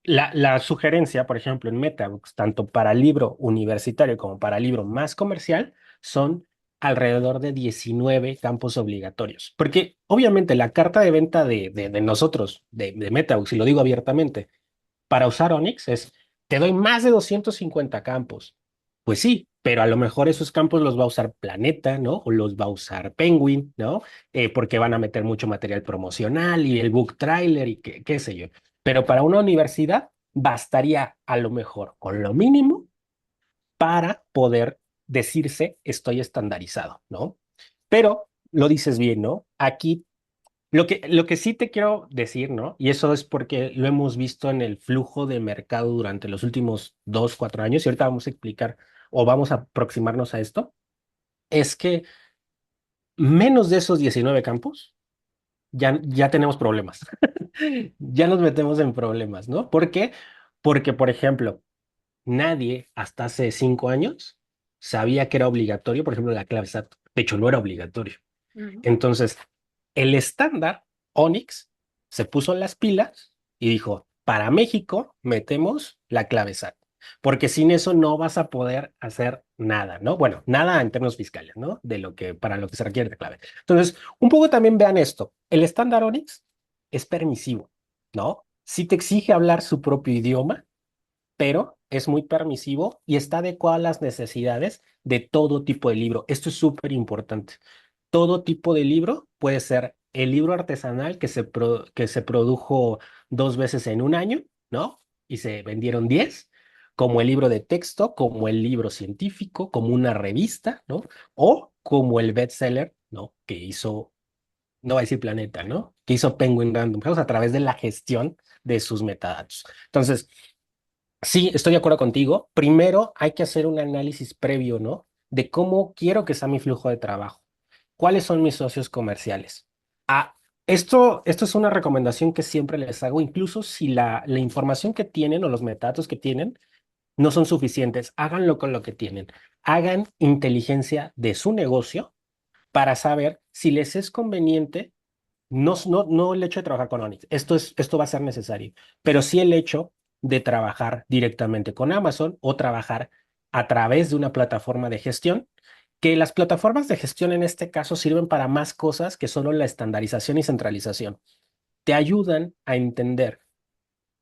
La sugerencia, por ejemplo, en MetaBooks, tanto para libro universitario como para libro más comercial, son alrededor de 19 campos obligatorios. Porque obviamente la carta de venta de nosotros, de MetaBooks, y lo digo abiertamente, para usar Onyx es, te doy más de 250 campos. Pues sí, pero a lo mejor esos campos los va a usar Planeta, ¿no? O los va a usar Penguin, ¿no? Porque van a meter mucho material promocional y el book trailer y qué sé yo. Pero para una universidad bastaría a lo mejor con lo mínimo para poder decirse estoy estandarizado, ¿no? Pero lo dices bien, ¿no? Aquí lo que sí te quiero decir, ¿no? Y eso es porque lo hemos visto en el flujo de mercado durante los últimos 2, 4 años, y ahorita vamos a explicar o vamos a aproximarnos a esto, es que menos de esos 19 campos ya tenemos problemas. Ya nos metemos en problemas, ¿no? ¿Por qué? Porque, por ejemplo, nadie hasta hace 5 años sabía que era obligatorio, por ejemplo, la clave SAT. De hecho, no era obligatorio. Ujú. Entonces, el estándar Onyx se puso las pilas y dijo, para México metemos la clave SAT, porque sin eso no vas a poder hacer nada, ¿no? Bueno, nada en términos fiscales, ¿no? Para lo que se requiere de clave. Entonces, un poco también vean esto, el estándar Onyx es permisivo, ¿no? Sí te exige hablar su propio idioma, pero es muy permisivo y está adecuado a las necesidades de todo tipo de libro. Esto es súper importante. Todo tipo de libro puede ser el libro artesanal que se produjo 2 veces en un año, ¿no? Y se vendieron 10, como el libro de texto, como el libro científico, como una revista, ¿no? O como el bestseller, ¿no? Que hizo, no va a decir Planeta, ¿no? Que hizo Penguin Random House a través de la gestión de sus metadatos. Entonces, sí, estoy de acuerdo contigo. Primero hay que hacer un análisis previo, ¿no? De cómo quiero que sea mi flujo de trabajo. ¿Cuáles son mis socios comerciales? Ah, esto es una recomendación que siempre les hago, incluso si la información que tienen o los metadatos que tienen no son suficientes, háganlo con lo que tienen. Hagan inteligencia de su negocio para saber si les es conveniente no el hecho de trabajar con Onyx, esto va a ser necesario, pero sí el hecho de trabajar directamente con Amazon o trabajar a través de una plataforma de gestión, que las plataformas de gestión en este caso sirven para más cosas que solo la estandarización y centralización. Te ayudan a entender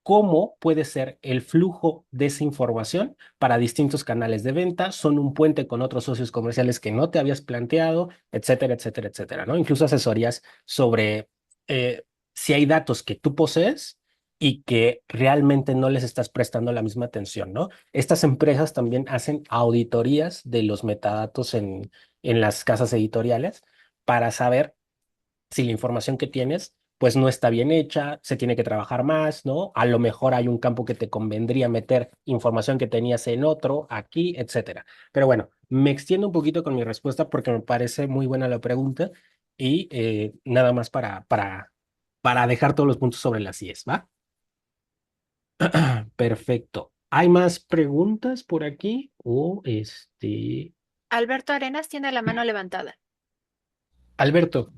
cómo puede ser el flujo de esa información para distintos canales de venta, son un puente con otros socios comerciales que no te habías planteado, etcétera, etcétera, etcétera, ¿no? Incluso asesorías sobre eh, si hay datos que tú posees y que realmente no les estás prestando la misma atención, ¿no? Estas empresas también hacen auditorías de los metadatos en las casas editoriales para saber si la información que tienes pues no está bien hecha, se tiene que trabajar más, ¿no? A lo mejor hay un campo que te convendría meter información que tenías en otro, aquí, etcétera. Pero bueno, me extiendo un poquito con mi respuesta porque me parece muy buena la pregunta y nada más para dejar todos los puntos sobre las IES, ¿va? Perfecto. ¿Hay más preguntas por aquí? Alberto Arenas tiene la mano levantada. Alberto,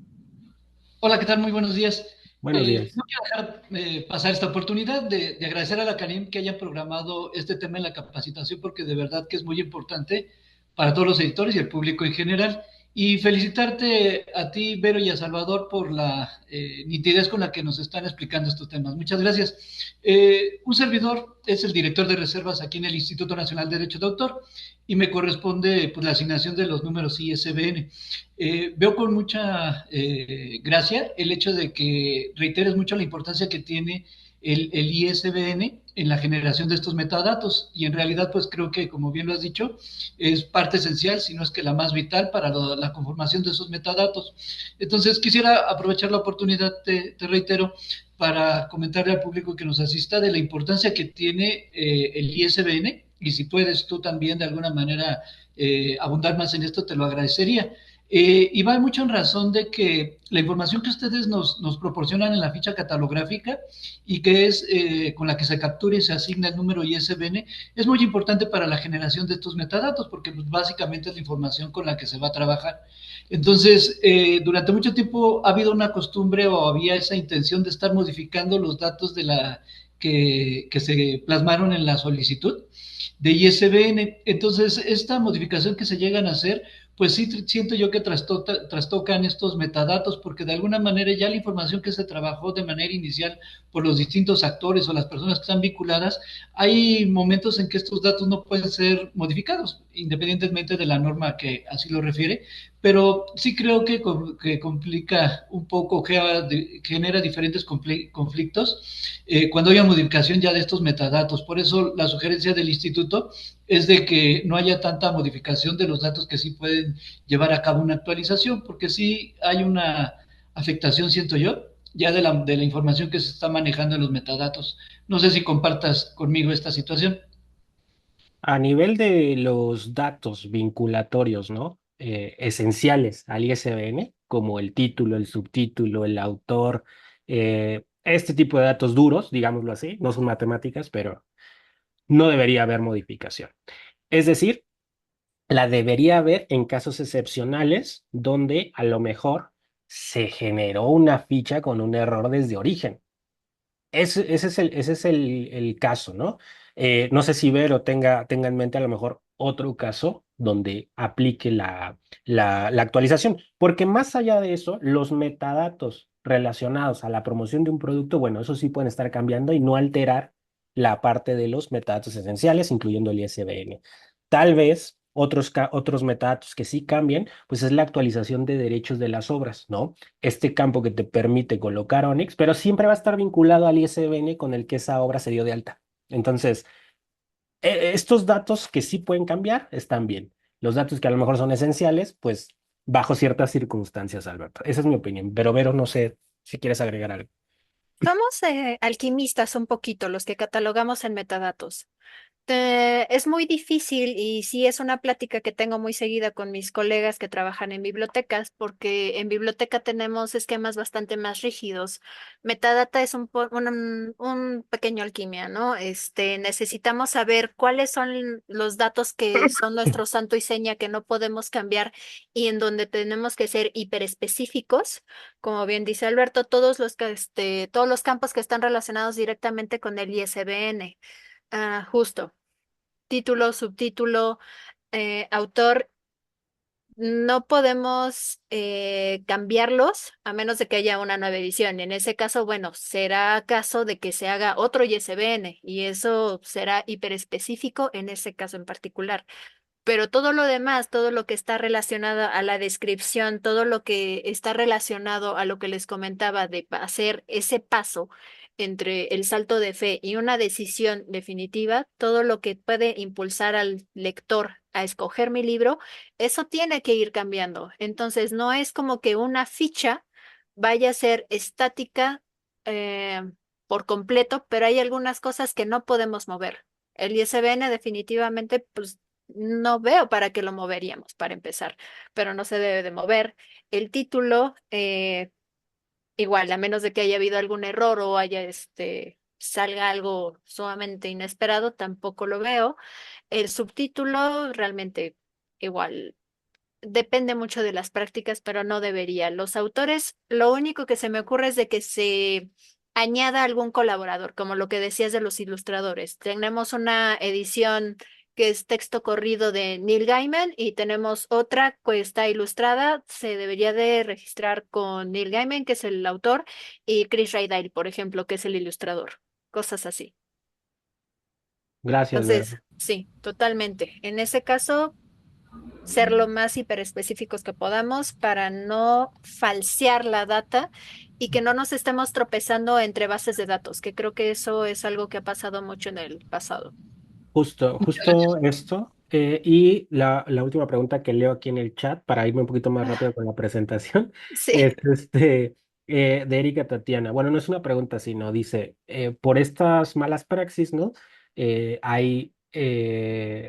Hola, ¿qué tal? Muy buenos días. buenos días. No quiero dejar pasar esta oportunidad de agradecer a la CANIM que hayan programado este tema en la capacitación, porque de verdad que es muy importante para todos los editores y el público en general. Y felicitarte a ti, Vero, y a Salvador por la nitidez con la que nos están explicando estos temas. Muchas gracias. Un servidor es el director de reservas aquí en el Instituto Nacional de Derecho de Autor y me corresponde pues, la asignación de los números ISBN. Veo con mucha gracia el hecho de que reiteres mucho la importancia que tiene el ISBN en la generación de estos metadatos y en realidad pues creo que como bien lo has dicho es parte esencial, si no es que la más vital para la conformación de esos metadatos. Entonces quisiera aprovechar la oportunidad, te reitero, para comentarle al público que nos asista de la importancia que tiene el ISBN y si puedes tú también de alguna manera abundar más en esto, te lo agradecería. Y va mucho en razón de que la información que ustedes nos proporcionan en la ficha catalográfica y que es con la que se captura y se asigna el número ISBN es muy importante para la generación de estos metadatos porque pues, básicamente es la información con la que se va a trabajar. Entonces, durante mucho tiempo ha habido una costumbre o había esa intención de estar modificando los datos de que se plasmaron en la solicitud de ISBN. Entonces, esta modificación que se llegan a hacer pues sí siento yo que trastocan estos metadatos porque de alguna manera ya la información que se trabajó de manera inicial por los distintos actores o las personas que están vinculadas, hay momentos en que estos datos no pueden ser modificados, independientemente de la norma que así lo refiere, pero sí creo que complica un poco, genera diferentes conflictos cuando haya modificación ya de estos metadatos. Por eso la sugerencia del instituto es de que no haya tanta modificación de los datos que sí pueden llevar a cabo una actualización, porque sí hay una afectación, siento yo, ya de la información que se está manejando en los metadatos. No sé si compartas conmigo esta situación. A nivel de los datos vinculatorios, ¿no? Esenciales al ISBN, como el título, el subtítulo, el autor, este tipo de datos duros, digámoslo así, no son matemáticas, pero no debería haber modificación. Es decir, la debería haber en casos excepcionales donde a lo mejor se generó una ficha con un error desde origen. Ese es el caso, ¿no? No sé si Vero tenga en mente a lo mejor otro caso donde aplique la actualización, porque más allá de eso, los metadatos relacionados a la promoción de un producto, bueno, eso sí pueden estar cambiando y no alterar la parte de los metadatos esenciales, incluyendo el ISBN. Tal vez otros metadatos que sí cambien, pues es la actualización de derechos de las obras, ¿no? Este campo que te permite colocar Onyx, pero siempre va a estar vinculado al ISBN con el que esa obra se dio de alta. Entonces, estos datos que sí pueden cambiar están bien. Los datos que a lo mejor son esenciales, pues bajo ciertas circunstancias, Alberto. Esa es mi opinión. Pero Vero, no sé si quieres agregar algo. Somos alquimistas un poquito los que catalogamos en metadatos. Es muy difícil y sí es una plática que tengo muy seguida con mis colegas que trabajan en bibliotecas, porque en biblioteca tenemos esquemas bastante más rígidos. Metadata es un pequeño alquimia, ¿no? Necesitamos saber cuáles son los datos que son nuestro santo y seña que no podemos cambiar y en donde tenemos que ser hiperespecíficos. Como bien dice Alberto, todos los campos que están relacionados directamente con el ISBN. Justo. Título, subtítulo, autor, no podemos cambiarlos a menos de que haya una nueva edición. En ese caso, bueno, será caso de que se haga otro ISBN y eso será hiperespecífico en ese caso en particular. Pero todo lo demás, todo lo que está relacionado a la descripción, todo lo que está relacionado a lo que les comentaba de hacer ese paso entre el salto de fe y una decisión definitiva, todo lo que puede impulsar al lector a escoger mi libro, eso tiene que ir cambiando. Entonces, no es como que una ficha vaya a ser estática por completo, pero hay algunas cosas que no podemos mover. El ISBN definitivamente, pues no veo para qué lo moveríamos, para empezar, pero no se debe de mover. El título, igual, a menos de que haya habido algún error o haya salga algo sumamente inesperado, tampoco lo veo. El subtítulo, realmente, igual, depende mucho de las prácticas, pero no debería. Los autores, lo único que se me ocurre es de que se añada algún colaborador, como lo que decías de los ilustradores. Tenemos una edición que es texto corrido de Neil Gaiman y tenemos otra que está ilustrada. Se debería de registrar con Neil Gaiman, que es el autor, y Chris Rydahl, por ejemplo, que es el ilustrador. Cosas así. Gracias, Vero. Entonces, sí, totalmente. En ese caso, ser lo más hiperespecíficos que podamos para no falsear la data y que no nos estemos tropezando entre bases de datos, que creo que eso es algo que ha pasado mucho en el pasado. Justo esto. Y la última pregunta que leo aquí en el chat, para irme un poquito más rápido con la presentación, Sí, es de Erika Tatiana. Bueno, no es una pregunta, sino dice, por estas malas praxis, ¿no?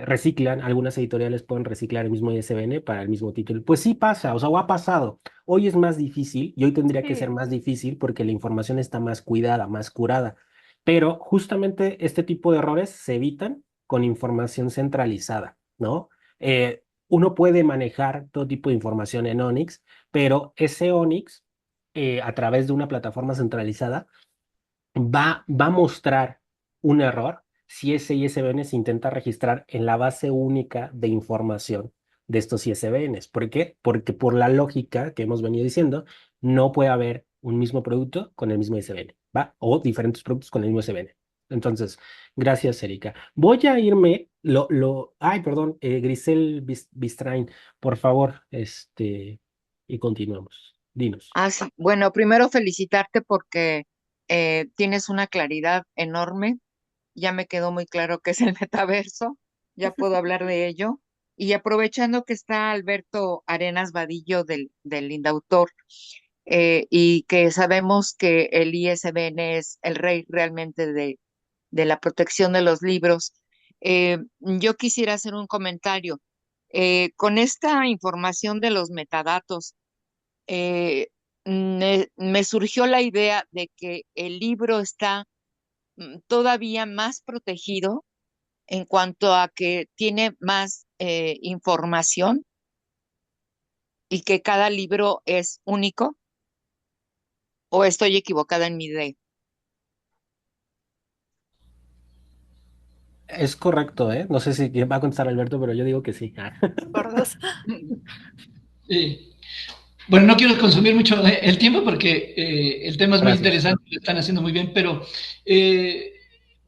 Reciclan, algunas editoriales pueden reciclar el mismo ISBN para el mismo título. Pues sí pasa, o sea, o ha pasado. Hoy es más difícil y hoy tendría que ser sí, más difícil porque la información está más cuidada, más curada. Pero justamente este tipo de errores se evitan con información centralizada, ¿no? Uno puede manejar todo tipo de información en Onyx, pero ese Onyx, a través de una plataforma centralizada, va a mostrar un error si ese ISBN se intenta registrar en la base única de información de estos ISBNs. ¿Por qué? Porque por la lógica que hemos venido diciendo, no puede haber un mismo producto con el mismo ISBN, ¿va? O diferentes productos con el mismo ISBN. Entonces, gracias, Erika. Voy a irme, ay, perdón, Grisel Bistrain, por favor, y continuamos. Dinos. Ah, sí. Bueno, primero felicitarte porque tienes una claridad enorme. Ya me quedó muy claro qué es el metaverso. Ya puedo hablar de ello. Y aprovechando que está Alberto Arenas Vadillo del Indautor, y que sabemos que el ISBN es el rey realmente de la protección de los libros, yo quisiera hacer un comentario. Con esta información de los metadatos, me surgió la idea de que el libro está todavía más protegido en cuanto a que tiene más información y que cada libro es único, o estoy equivocada en mi idea. Es correcto, ¿eh? No sé si va a contestar Alberto, pero yo digo que sí. por dos. Eh, bueno, no quiero consumir mucho el tiempo porque el tema es muy Gracias. interesante, lo están haciendo muy bien, pero eh,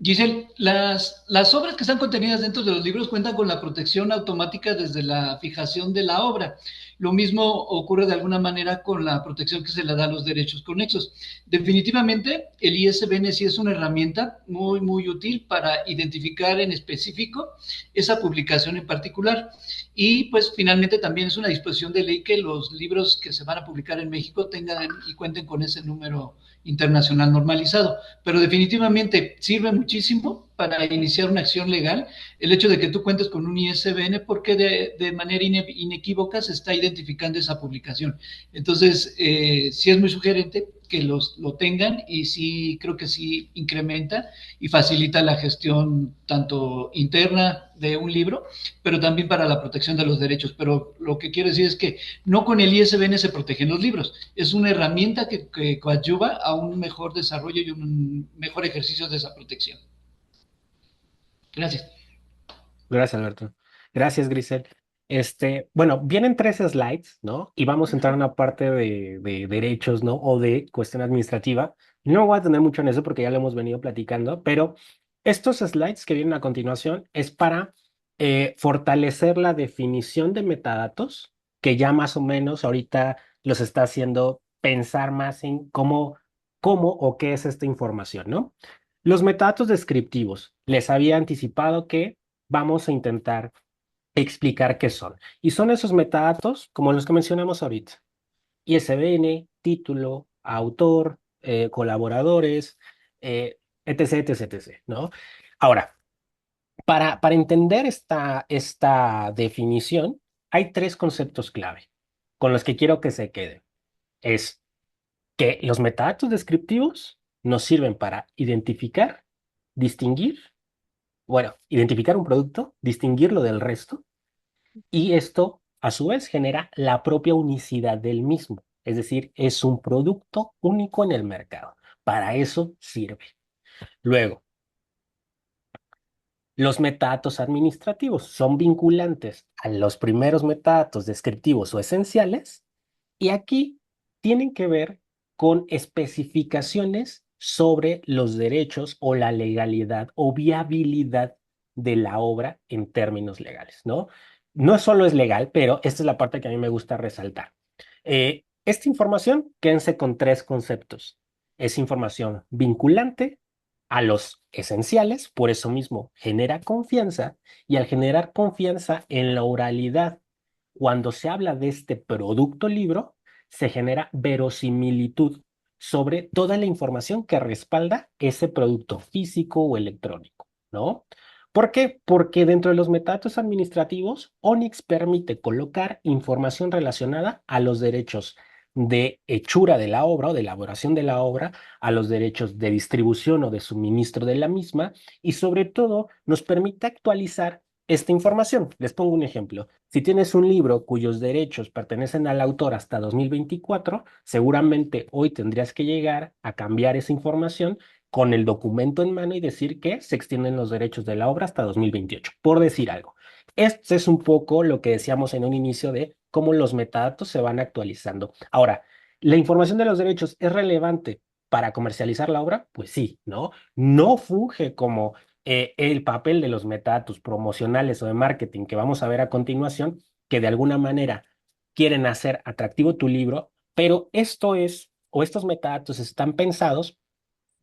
Giselle, las obras que están contenidas dentro de los libros cuentan con la protección automática desde la fijación de la obra. Lo mismo ocurre de alguna manera con la protección que se le da a los derechos conexos. Definitivamente, el ISBN sí es una herramienta muy, muy útil para identificar en específico esa publicación en particular. Y pues finalmente también es una disposición de ley que los libros que se van a publicar en México tengan y cuenten con ese número internacional normalizado. Pero definitivamente sirve muchísimo para iniciar una acción legal el hecho de que tú cuentes con un ISBN porque de manera inequívoca se está identificando esa publicación. Entonces, sí es muy sugerente que lo tengan y sí creo que sí incrementa y facilita la gestión tanto interna de un libro, pero también para la protección de los derechos. Pero lo que quiero decir es que no con el ISBN se protegen los libros, es una herramienta que coadyuva a un mejor desarrollo y un mejor ejercicio de esa protección. Gracias. Gracias, Alberto. Gracias, Grisel. Bueno, vienen 3 slides, ¿no? Y vamos a entrar en una parte de derechos, ¿no? O de cuestión administrativa. No voy a tener mucho en eso porque ya lo hemos venido platicando, pero estos slides que vienen a continuación es para fortalecer la definición de metadatos, que ya más o menos ahorita los está haciendo pensar más en cómo o qué es esta información, ¿no? Los metadatos descriptivos. Les había anticipado que vamos a intentar explicar qué son. Y son esos metadatos como los que mencionamos ahorita. ISBN, título, autor, colaboradores, etc., etc., etc., ¿no? Ahora, para entender esta definición, hay 3 conceptos clave con los que quiero que se queden. Es que los metadatos descriptivos nos sirven para identificar, distinguir, bueno, identificar un producto, distinguirlo del resto, y esto a su vez genera la propia unicidad del mismo, es decir, es un producto único en el mercado. Para eso sirve. Luego, los metadatos administrativos son vinculantes a los primeros metadatos descriptivos o esenciales y aquí tienen que ver con especificaciones sobre los derechos o la legalidad o viabilidad de la obra en términos legales, ¿no? No solo es legal, pero esta es la parte que a mí me gusta resaltar. Esta información, quédense con 3 conceptos. Es información vinculante a los esenciales, por eso mismo genera confianza y al generar confianza en la oralidad, cuando se habla de este producto libro, se genera verosimilitud sobre toda la información que respalda ese producto físico o electrónico, ¿no? ¿Por qué? Porque dentro de los metadatos administrativos, ONIX permite colocar información relacionada a los derechos de hechura de la obra o de elaboración de la obra, a los derechos de distribución o de suministro de la misma y sobre todo nos permite actualizar esta información. Les pongo un ejemplo. Si tienes un libro cuyos derechos pertenecen al autor hasta 2024, seguramente hoy tendrías que llegar a cambiar esa información con el documento en mano y decir que se extienden los derechos de la obra hasta 2028, por decir algo. Este es un poco lo que decíamos en un inicio de cómo los metadatos se van actualizando. Ahora, ¿la información de los derechos es relevante para comercializar la obra? Pues sí, ¿no? No funge como el papel de los metadatos promocionales o de marketing que vamos a ver a continuación, que de alguna manera quieren hacer atractivo tu libro, pero esto es, o estos metadatos están pensados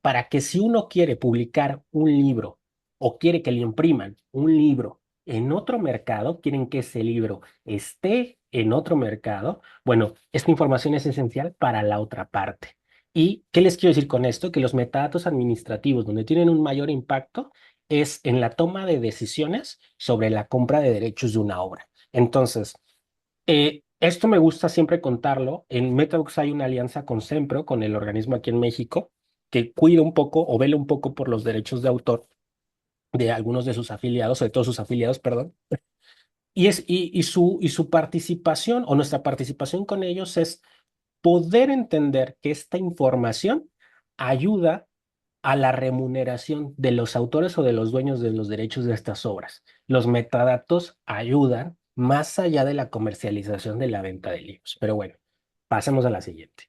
para que si uno quiere publicar un libro o quiere que le impriman un libro en otro mercado, quieren que ese libro esté en otro mercado, bueno, esta información es esencial para la otra parte. ¿Y qué les quiero decir con esto? Que los metadatos administrativos donde tienen un mayor impacto es en la toma de decisiones sobre la compra de derechos de una obra. Entonces, esto me gusta siempre contarlo. En MetaBooks hay una alianza con Sempro, con el organismo aquí en México, que cuida un poco o vela un poco por los derechos de autor de algunos de sus afiliados, de todos sus afiliados, perdón. Y su participación o nuestra participación con ellos es poder entender que esta información ayuda a la remuneración de los autores o de los dueños de los derechos de estas obras. Los metadatos ayudan más allá de la comercialización de la venta de libros. Pero bueno, pasemos a la siguiente.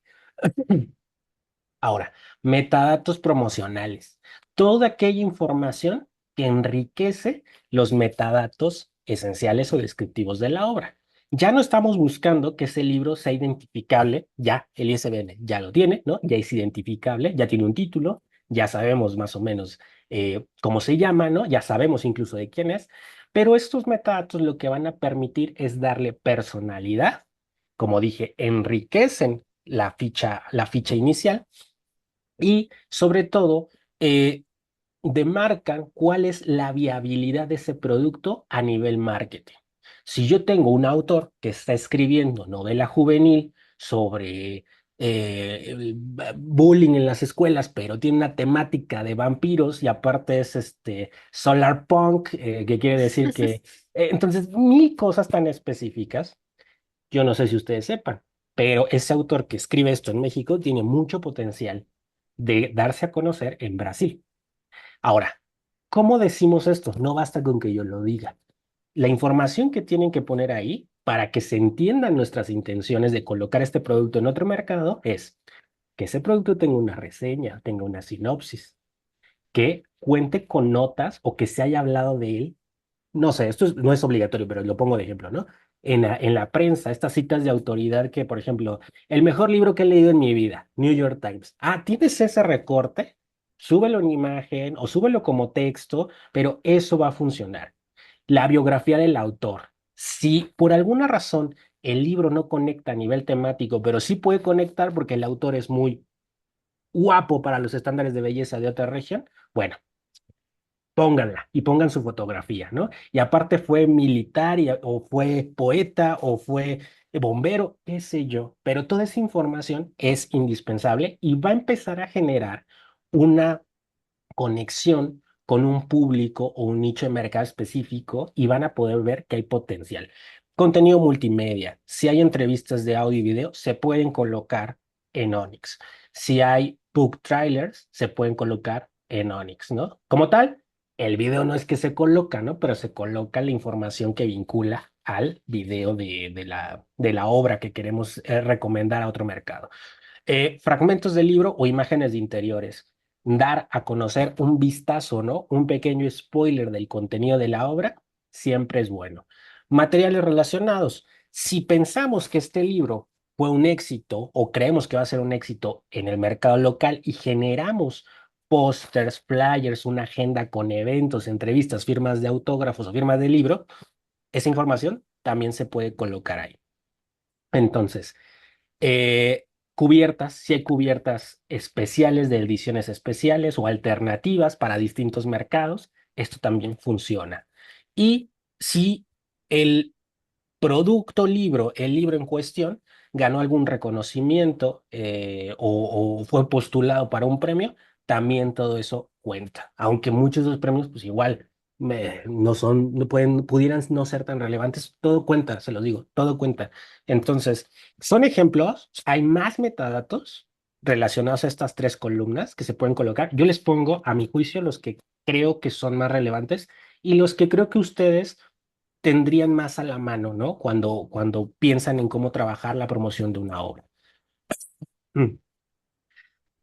Ahora, metadatos promocionales. Toda aquella información que enriquece los metadatos esenciales o descriptivos de la obra. Ya no estamos buscando que ese libro sea identificable, ya el ISBN ya lo tiene, ¿no? Ya es identificable, ya tiene un título, ya sabemos más o menos cómo se llama, ¿no? Ya sabemos incluso de quién es, pero estos metadatos lo que van a permitir es darle personalidad, como dije, enriquecen la ficha inicial y sobre todo, demarcan cuál es la viabilidad de ese producto a nivel marketing. Si yo tengo un autor que está escribiendo novela juvenil sobre bullying en las escuelas, pero tiene una temática de vampiros y aparte es solar punk, que quiere decir que... entonces, mil cosas tan específicas, yo no sé si ustedes sepan, pero ese autor que escribe esto en México tiene mucho potencial de darse a conocer en Brasil. Ahora, ¿cómo decimos esto? No basta con que yo lo diga. La información que tienen que poner ahí para que se entiendan nuestras intenciones de colocar este producto en otro mercado es que ese producto tenga una reseña, tenga una sinopsis, que cuente con notas o que se haya hablado de él. No sé, no es obligatorio, pero lo pongo de ejemplo, ¿no? En la prensa, estas citas de autoridad que, por ejemplo, el mejor libro que he leído en mi vida, New York Times. Ah, tienes ese recorte, súbelo en imagen o súbelo como texto, pero eso va a funcionar. La biografía del autor. Si por alguna razón el libro no conecta a nivel temático, pero sí puede conectar porque el autor es muy guapo para los estándares de belleza de otra región, bueno, pónganla y pongan su fotografía, ¿no? Y aparte fue militar o fue poeta o fue bombero, qué sé yo, pero toda esa información es indispensable y va a empezar a generar una conexión con un público o un nicho de mercado específico y van a poder ver que hay potencial. Contenido multimedia, si hay entrevistas de audio y video, se pueden colocar en Onyx. Si hay book trailers, se pueden colocar en Onyx, ¿no? Como tal, el video no es que se coloca, ¿no? Pero se coloca la información que vincula al video de la obra que queremos recomendar a otro mercado. Fragmentos del libro o imágenes de interiores. Dar a conocer un vistazo, ¿no? Un pequeño spoiler del contenido de la obra siempre es bueno. Materiales relacionados. Si pensamos que este libro fue un éxito o creemos que va a ser un éxito en el mercado local y generamos pósters, flyers, una agenda con eventos, entrevistas, firmas de autógrafos o firmas de libro, esa información también se puede colocar ahí. Entonces, cubiertas, si hay cubiertas especiales de ediciones especiales o alternativas para distintos mercados, esto también funciona. Y si el producto libro, el libro en cuestión, ganó algún reconocimiento o fue postulado para un premio, también todo eso cuenta. Aunque muchos de los premios, pues igual, no son, pudieran no ser tan relevantes, todo cuenta, se los digo, todo cuenta. Entonces, son ejemplos, hay más metadatos relacionados a estas tres columnas que se pueden colocar. Yo les pongo, a mi juicio, los que creo que son más relevantes y los que creo que ustedes tendrían más a la mano, ¿no? Cuando piensan en cómo trabajar la promoción de una obra. Mm.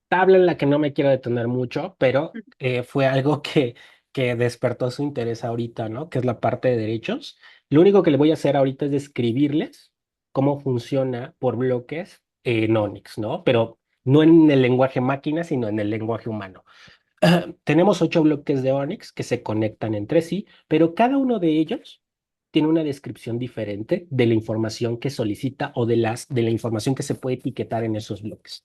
Tabla en la que no me quiero detener mucho, pero fue algo que despertó su interés ahorita, ¿no? Que es la parte de derechos. Lo único que le voy a hacer ahorita es describirles cómo funciona por bloques en Onyx, ¿no? Pero no en el lenguaje máquina, sino en el lenguaje humano. Tenemos 8 bloques de Onyx que se conectan entre sí, pero cada uno de ellos tiene una descripción diferente de la información que solicita o de la información que se puede etiquetar en esos bloques.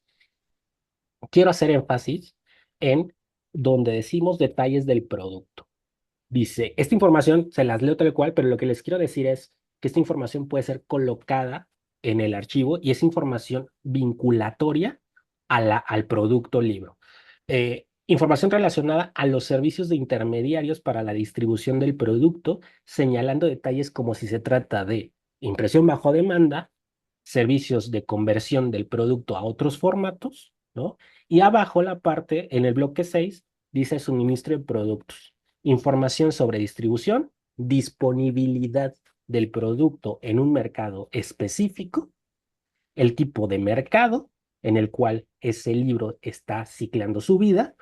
Quiero hacer énfasis en donde decimos detalles del producto. Dice, esta información se las leo tal cual, pero lo que les quiero decir es que esta información puede ser colocada en el archivo y es información vinculatoria al producto libro. Información relacionada a los servicios de intermediarios para la distribución del producto, señalando detalles como si se trata de impresión bajo demanda, servicios de conversión del producto a otros formatos, ¿no? Y abajo la parte, en el bloque 6 dice suministro de productos, información sobre distribución, disponibilidad del producto en un mercado específico, el tipo de mercado en el cual ese libro está ciclando su vida,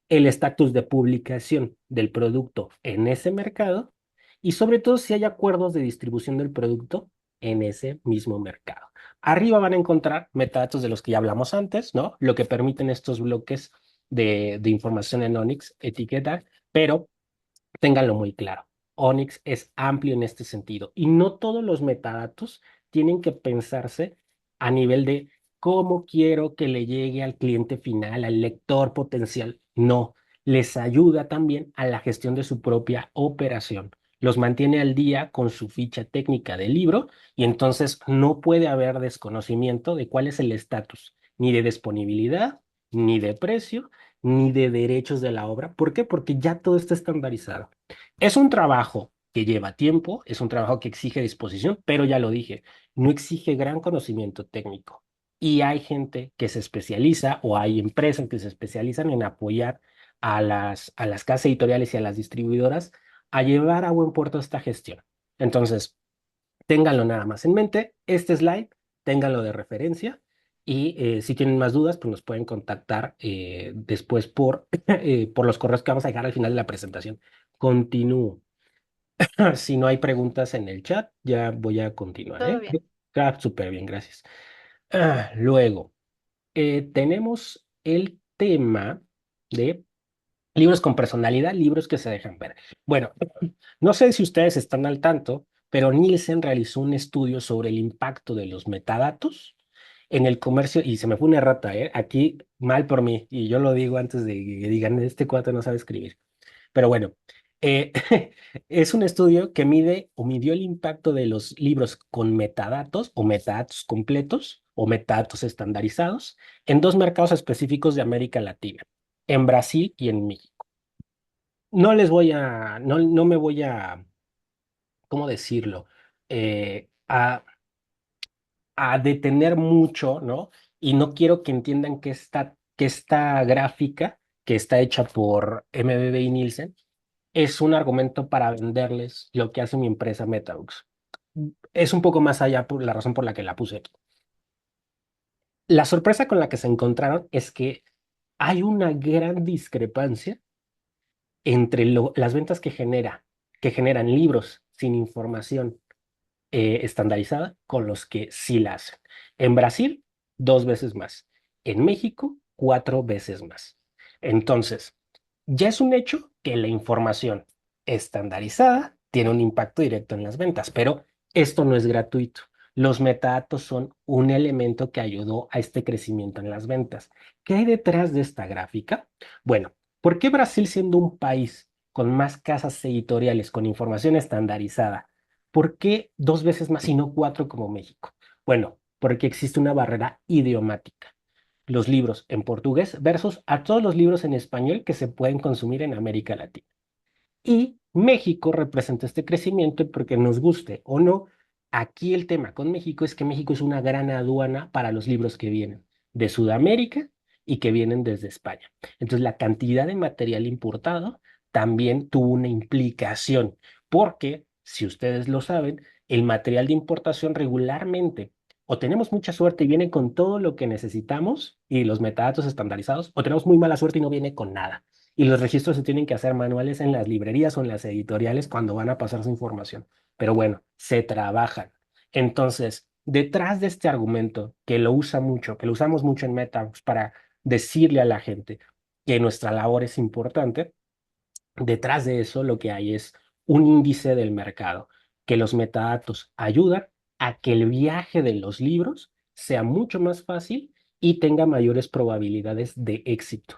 el estatus de publicación del producto en ese mercado y sobre todo si hay acuerdos de distribución del producto en ese mismo mercado. Arriba van a encontrar metadatos de los que ya hablamos antes, ¿no? Lo que permiten estos bloques de información en Onyx, etiquetar, pero ténganlo muy claro. Onyx es amplio en este sentido y no todos los metadatos tienen que pensarse a nivel de cómo quiero que le llegue al cliente final, al lector potencial. No, les ayuda también a la gestión de su propia operación. Los mantiene al día con su ficha técnica del libro y entonces no puede haber desconocimiento de cuál es el estatus, ni de disponibilidad, ni de precio, ni de derechos de la obra. ¿Por qué? Porque ya todo está estandarizado. Es un trabajo que lleva tiempo, es un trabajo que exige disposición, pero ya lo dije, no exige gran conocimiento técnico. Y hay gente que se especializa o hay empresas que se especializan en apoyar a las casas editoriales y a las distribuidoras a llevar a buen puerto esta gestión. Entonces, ténganlo nada más en mente, este slide, ténganlo de referencia y si tienen más dudas, pues nos pueden contactar después por los correos que vamos a dejar al final de la presentación. Continúo. Si no hay preguntas en el chat, ya voy a continuar, Todo ¿eh? bien. Súper bien, gracias. Luego, tenemos el tema de libros con personalidad, libros que se dejan ver. Bueno, no sé si ustedes están al tanto, pero Nielsen realizó un estudio sobre el impacto de los metadatos en el comercio, y se me fue una errata, ¿eh? Aquí mal por mí, y yo lo digo antes de que digan, este cuate no sabe escribir. Pero bueno, eh, es un estudio que mide o midió el impacto de los libros con metadatos o metadatos completos o metadatos estandarizados en dos mercados específicos de América Latina, en Brasil y en México. No me voy a, ¿cómo decirlo? Eh, a, a detener mucho, ¿no? Y no quiero que entiendan que esta gráfica, que está hecha por MBB y Nielsen, es un argumento para venderles lo que hace mi empresa Metabooks. Es un poco más allá por la razón por la que la puse aquí. La sorpresa con la que se encontraron es que hay una gran discrepancia entre las ventas que generan libros sin información estandarizada con los que sí la hacen. En Brasil, 2 veces más. En México, 4 veces más. Entonces, ya es un hecho que la información estandarizada tiene un impacto directo en las ventas, pero esto no es gratuito. Los metadatos son un elemento que ayudó a este crecimiento en las ventas. ¿Qué hay detrás de esta gráfica? Bueno, ¿por qué Brasil, siendo un país con más casas editoriales con información estandarizada, por qué 2 veces más y no 4 como México? Bueno, porque existe una barrera idiomática. Los libros en portugués versus a todos los libros en español que se pueden consumir en América Latina. Y México representa este crecimiento porque nos guste o no, aquí el tema con México es que México es una gran aduana para los libros que vienen de Sudamérica y que vienen desde España. Entonces la cantidad de material importado también tuvo una implicación porque, si ustedes lo saben, el material de importación regularmente o tenemos mucha suerte y viene con todo lo que necesitamos y los metadatos estandarizados, o tenemos muy mala suerte y no viene con nada. Y los registros se tienen que hacer manuales en las librerías o en las editoriales cuando van a pasar su información. Pero bueno, se trabajan. Entonces, detrás de este argumento, que lo usa mucho, que lo usamos mucho en Metabox para decirle a la gente que nuestra labor es importante, detrás de eso lo que hay es un índice del mercado, que los metadatos ayudan a que el viaje de los libros sea mucho más fácil y tenga mayores probabilidades de éxito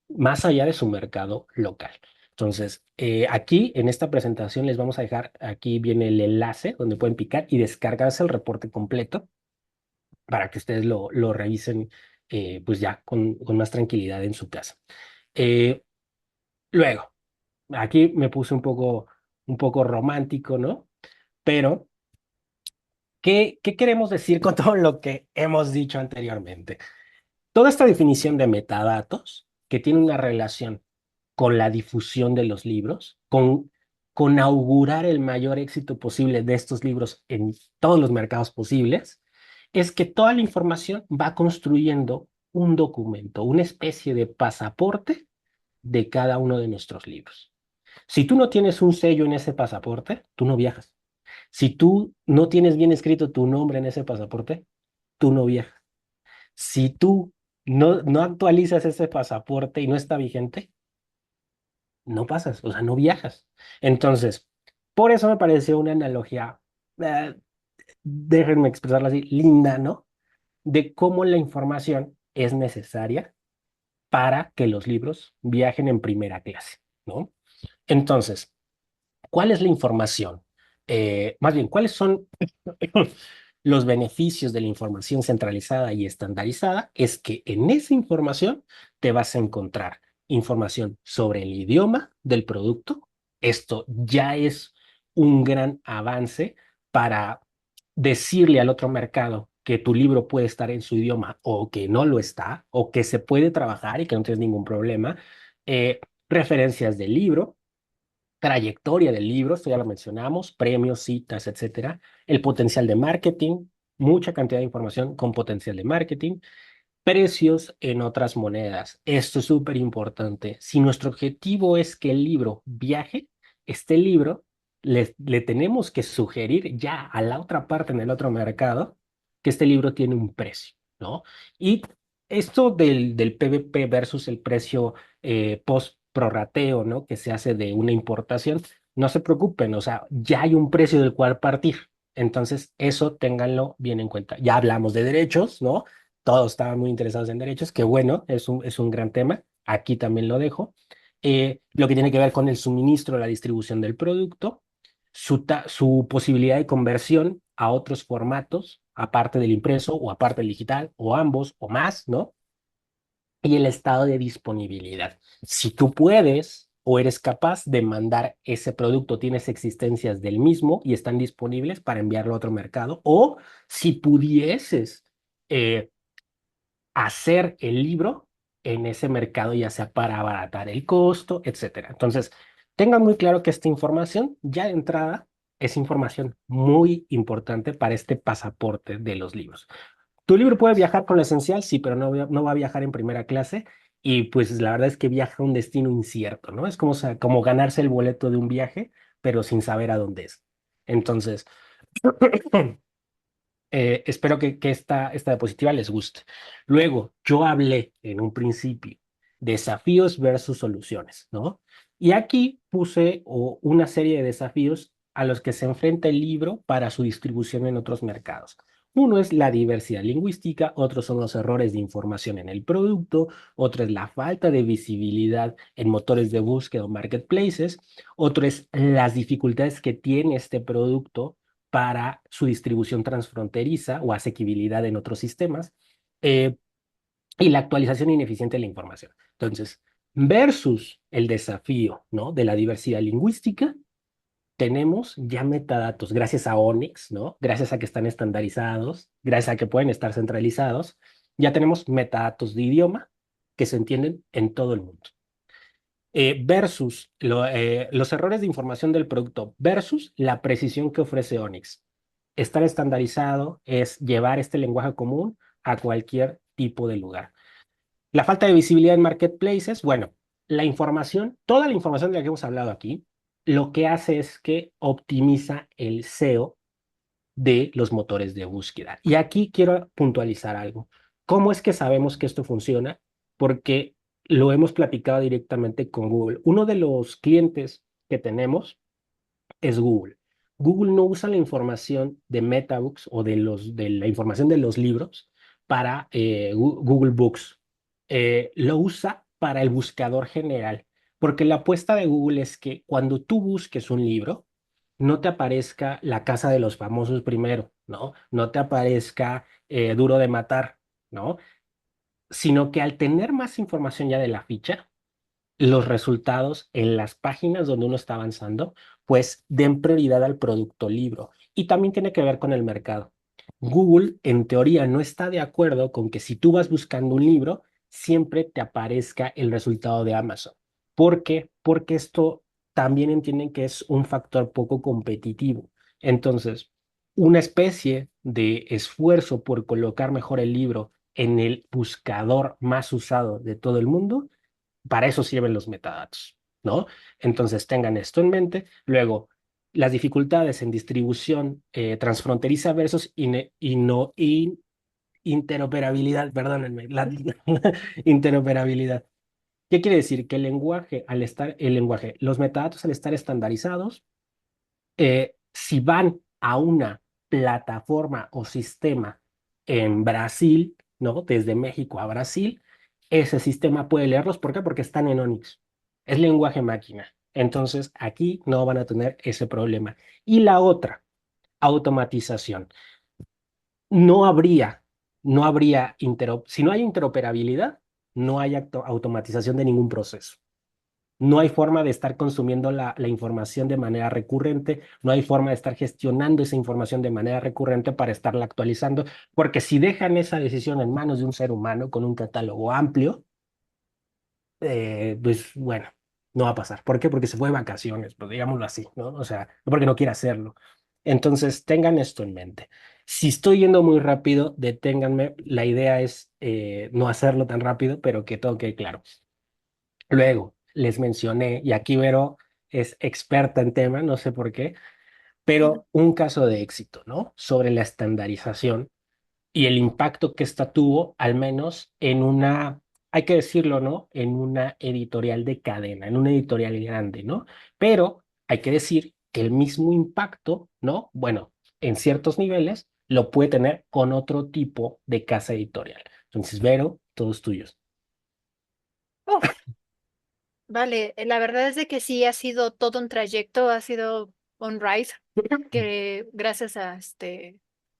más allá de su mercado local. Entonces, aquí en esta presentación les vamos a dejar, aquí viene el enlace donde pueden picar y descargarse el reporte completo para que ustedes lo revisen pues ya con más tranquilidad en su casa. Eh, Luego, aquí me puse un poco romántico, ¿no? Pero, ¿qué queremos decir con todo lo que hemos dicho anteriormente? Toda esta definición de metadatos, que tiene una relación con la difusión de los libros, con augurar el mayor éxito posible de estos libros en todos los mercados posibles, es que toda la información va construyendo un documento, una especie de pasaporte de cada uno de nuestros libros. Si tú no tienes un sello en ese pasaporte, tú no viajas. Si tú no tienes bien escrito tu nombre en ese pasaporte, tú no viajas. Si tú no actualizas ese pasaporte y no está vigente, no pasas, o sea, no viajas. Entonces, por eso me pareció una analogía, eh, déjenme expresarla así, linda, ¿no? De cómo la información es necesaria para que los libros viajen en primera clase, ¿no? Entonces, ¿cuál es la información? Más bien, ¿cuáles son los beneficios de la información centralizada y estandarizada? Es que en esa información te vas a encontrar información sobre el idioma del producto. Esto ya es un gran avance para decirle al otro mercado que tu libro puede estar en su idioma o que no lo está, o que se puede trabajar y que no tienes ningún problema. Referencias del libro, trayectoria del libro, esto ya lo mencionamos, premios, citas, etcétera, el potencial de marketing, mucha cantidad de información con potencial de marketing, precios en otras monedas. Esto es súper importante. Si nuestro objetivo es que el libro viaje, este libro le tenemos que sugerir ya a la otra parte en el otro mercado que este libro tiene un precio, ¿no? Y esto del PVP versus el precio post prorrateo, ¿no? Que se hace de una importación, no se preocupen, o sea, ya hay un precio del cual partir. Entonces, eso ténganlo bien en cuenta. Ya hablamos de derechos, ¿no? Todos estaban muy interesados en derechos, que bueno, es un gran tema. Aquí también lo dejo. Lo que tiene que ver con el suministro, la distribución del producto, su posibilidad de conversión a otros formatos, aparte del impreso o aparte del digital, o ambos o más, ¿no? Y el estado de disponibilidad. Si tú puedes o eres capaz de mandar ese producto, tienes existencias del mismo y están disponibles para enviarlo a otro mercado, o si pudieses eh, hacer el libro en ese mercado, ya sea para abaratar el costo, etcétera. Entonces, tengan muy claro que esta información ya de entrada es información muy importante para este pasaporte de los libros. Tu libro puede viajar con lo esencial, sí, pero no va a viajar en primera clase y pues la verdad es que viaja a un destino incierto, ¿no? Es como, como ganarse el boleto de un viaje, pero sin saber a dónde es. Entonces, espero que esta diapositiva les guste. Luego, yo hablé en un principio desafíos versus soluciones, ¿no? Y aquí puse una serie de desafíos a los que se enfrenta el libro para su distribución en otros mercados. Uno es la diversidad lingüística, otros son los errores de información en el producto, otro es la falta de visibilidad en motores de búsqueda o marketplaces, otro es las dificultades que tiene este producto para su distribución transfronteriza o asequibilidad en otros sistemas, eh, y la actualización ineficiente de la información. Entonces, versus el desafío, ¿no?, de la diversidad lingüística, tenemos ya metadatos gracias a Onyx, ¿no? Gracias a que están estandarizados, gracias a que pueden estar centralizados, ya tenemos metadatos de idioma que se entienden en todo el mundo. Versus los errores de información del producto versus la precisión que ofrece Onyx. Estar estandarizado es llevar este lenguaje común a cualquier tipo de lugar. La falta de visibilidad en marketplaces, bueno, la información, toda la información de la que hemos hablado aquí, lo que hace es que optimiza el SEO de los motores de búsqueda. Y aquí quiero puntualizar algo. ¿Cómo es que sabemos que esto funciona? Porque lo hemos platicado directamente con Google. Uno de los clientes que tenemos es Google. Google no usa la información de MetaBooks o de la información de los libros para Google Books. Lo usa para el buscador general, porque la apuesta de Google es que cuando tú busques un libro, no te aparezca La Casa de los Famosos primero, ¿no? No te aparezca Duro de Matar, ¿no? Sino que al tener más información ya de la ficha, los resultados en las páginas donde uno está avanzando, pues den prioridad al producto libro. Y también tiene que ver con el mercado. Google, en teoría, no está de acuerdo con que si tú vas buscando un libro, siempre te aparezca el resultado de Amazon. ¿Por qué? Porque esto también entienden que es un factor poco competitivo. Entonces, una especie de esfuerzo por colocar mejor el libro en el buscador más usado de todo el mundo, para eso sirven los metadatos, ¿no? Entonces tengan esto en mente. Luego, las dificultades en distribución transfronteriza versus interoperabilidad, perdónenme, la interoperabilidad. ¿Qué quiere decir? Que los metadatos al estar estandarizados, si van a una plataforma o sistema en Brasil, ¿no? Desde México a Brasil, ese sistema puede leerlos. ¿Por qué? Porque están en Onyx. Es lenguaje máquina. Entonces, aquí no van a tener ese problema. Y la otra, automatización. No habría, no habría si no hay interoperabilidad, no hay automatización de ningún proceso. No hay forma de estar consumiendo la información de manera recurrente, no hay forma de estar gestionando esa información de manera recurrente para estarla actualizando, porque si dejan esa decisión en manos de un ser humano con un catálogo amplio, pues bueno, no va a pasar. ¿Por qué? Porque se fue de vacaciones, pues digámoslo así, ¿no? O sea, no porque no quiera hacerlo. Entonces, tengan esto en mente. Si estoy yendo muy rápido, deténganme. La idea es no hacerlo tan rápido, pero que todo quede claro. Luego, les mencioné, y aquí Vero es experta en tema, no sé por qué, pero un caso de éxito, ¿no? Sobre la estandarización y el impacto que esta tuvo, al menos en una, hay que decirlo, ¿no? En una editorial de cadena, en una editorial grande, ¿no? Pero hay que decir que el mismo impacto, ¿no? Bueno, en ciertos niveles lo puede tener con otro tipo de casa editorial. Entonces, Vero, todos tuyos. Uf, vale, la verdad es de que sí ha sido todo un trayecto, ha sido un ride que gracias a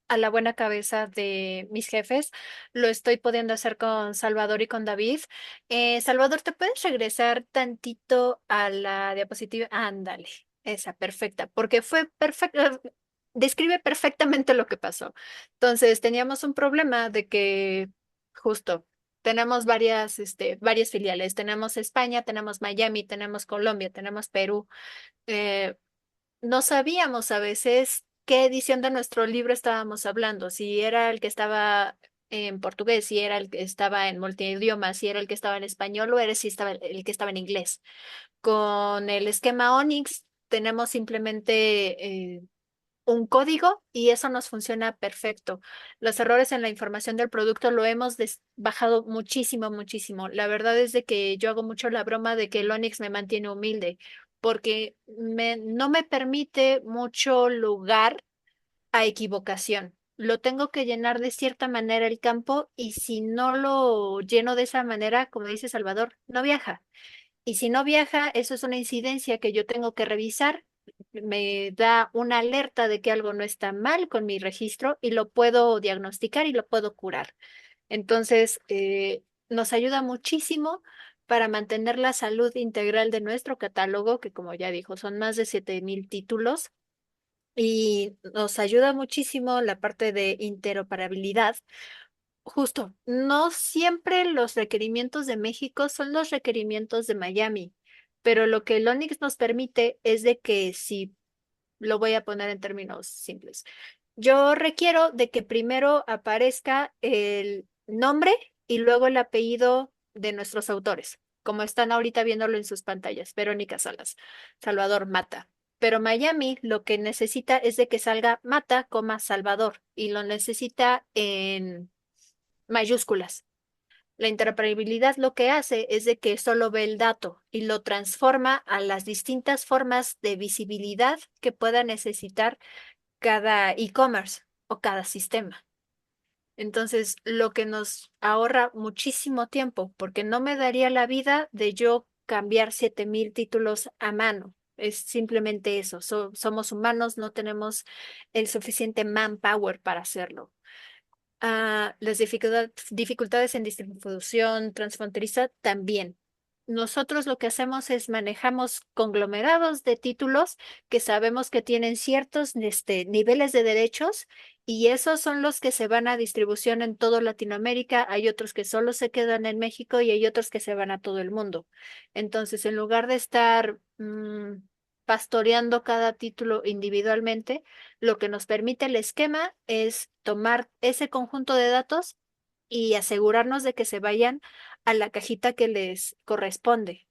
a la buena cabeza de mis jefes lo estoy pudiendo hacer con Salvador y con David. Salvador, ¿te puedes regresar tantito a la diapositiva? Ándale, esa, perfecta, porque fue perfecta, describe perfectamente lo que pasó. Entonces, teníamos un problema de que justo tenemos varias filiales. Tenemos España, tenemos Miami, tenemos Colombia, tenemos Perú. Eh, no sabíamos a veces qué edición de nuestro libro estábamos hablando, si era el que estaba en portugués, si era el que estaba en multidioma, si era el que estaba en español o era si estaba el que estaba en inglés. Con el esquema Onyx tenemos simplemente un código y eso nos funciona perfecto. Los errores en la información del producto lo hemos bajado muchísimo, muchísimo. La verdad es de que yo hago mucho la broma de que el Onix me mantiene humilde porque no me permite mucho lugar a equivocación. Lo tengo que llenar de cierta manera el campo y si no lo lleno de esa manera, como dice Salvador, no viaja. Y si no viaja, eso es una incidencia que yo tengo que revisar. Me da una alerta de que algo no está mal con mi registro y lo puedo diagnosticar y lo puedo curar. Entonces, nos ayuda muchísimo para mantener la salud integral de nuestro catálogo, que como ya dijo, son más de 7,000 títulos. Y nos ayuda muchísimo la parte de interoperabilidad. Justo, no siempre los requerimientos de México son los requerimientos de Miami, pero lo que el Onix nos permite es de que si lo voy a poner en términos simples, yo requiero de que primero aparezca el nombre y luego el apellido de nuestros autores, como están ahorita viéndolo en sus pantallas, Verónica Salas, Salvador Mata. Pero Miami lo que necesita es de que salga Mata, coma Salvador, y lo necesita en mayúsculas. La interoperabilidad lo que hace es de que solo ve el dato y lo transforma a las distintas formas de visibilidad que pueda necesitar cada e-commerce o cada sistema. Entonces, lo que nos ahorra muchísimo tiempo, porque no me daría la vida de yo cambiar 7,000 títulos a mano. Es simplemente eso. Somos humanos, no tenemos el suficiente manpower para hacerlo. Las dificultades en distribución transfronteriza también. Nosotros lo que hacemos es manejamos conglomerados de títulos que sabemos que tienen ciertos niveles de derechos y esos son los que se van a distribución en toda Latinoamérica. Hay otros que solo se quedan en México y hay otros que se van a todo el mundo. Entonces, en lugar de estar pastoreando cada título individualmente, lo que nos permite el esquema es tomar ese conjunto de datos y asegurarnos de que se vayan a la cajita que les corresponde.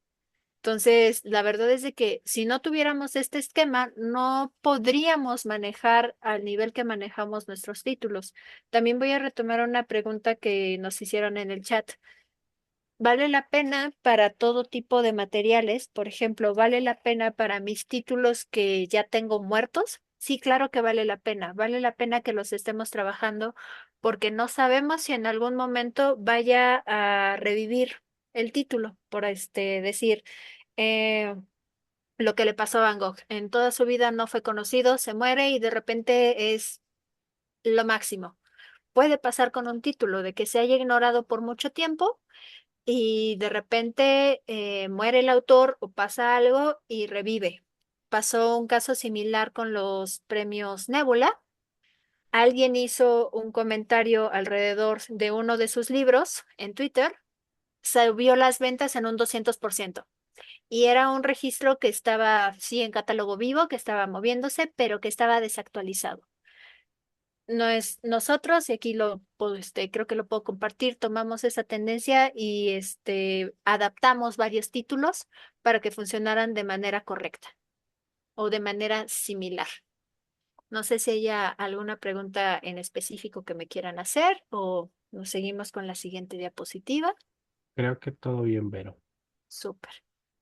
Entonces, la verdad es de que si no tuviéramos este esquema, no podríamos manejar al nivel que manejamos nuestros títulos. También voy a retomar una pregunta que nos hicieron en el chat. ¿Vale la pena para todo tipo de materiales? Por ejemplo, ¿vale la pena para mis títulos que ya tengo muertos? sí, claro que vale la pena que los estemos trabajando porque no sabemos si en algún momento vaya a revivir el título, por decir, eh, lo que le pasó a Van Gogh. En toda su vida no fue conocido, se muere y de repente es lo máximo. Puede pasar con un título de que se haya ignorado por mucho tiempo y de repente muere el autor o pasa algo y revive. Pasó un caso similar con los premios Nebula. Alguien hizo un comentario alrededor de uno de sus libros en Twitter, subió las ventas en un 200%. Y era un registro que estaba, sí, en catálogo vivo, que estaba moviéndose, pero que estaba desactualizado. No es nosotros, y aquí creo que lo puedo compartir, tomamos esa tendencia y adaptamos varios títulos para que funcionaran de manera correcta o de manera similar. No sé si haya alguna pregunta en específico que me quieran hacer o nos seguimos con la siguiente diapositiva. Creo que todo bien, Vero. Súper.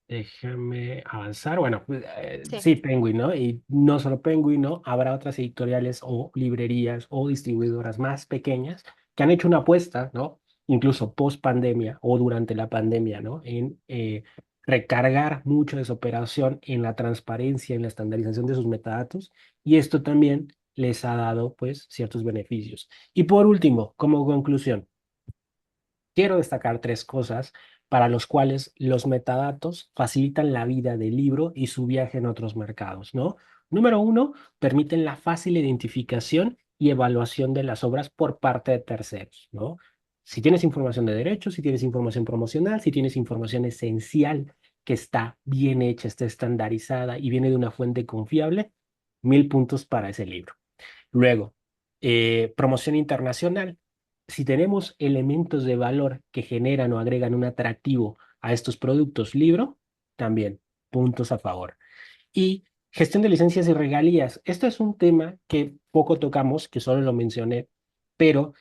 Déjame avanzar. Bueno, pues, Sí. sí, Penguin, ¿no? Y no solo Penguin, ¿no? Habrá otras editoriales o librerías o distribuidoras más pequeñas que han hecho una apuesta, ¿no? Incluso post pandemia o durante la pandemia, ¿no? En recargar mucho de su operación en la transparencia, en la estandarización de sus metadatos. Y esto también les ha dado, pues, ciertos beneficios. Y por último, como conclusión, quiero destacar tres cosas para los cuales los metadatos facilitan la vida del libro y su viaje en otros mercados, ¿no? Número uno, permiten la fácil identificación y evaluación de las obras por parte de terceros, ¿no? Si tienes información de derechos, si tienes información promocional, si tienes información esencial que está bien hecha, está estandarizada y viene de una fuente confiable, 1000 puntos para ese libro. Luego, promoción internacional. Si tenemos elementos de valor que generan o agregan un atractivo a estos productos libro, también puntos a favor. Y gestión de licencias y regalías. Esto es un tema que poco tocamos, que solo lo mencioné, pero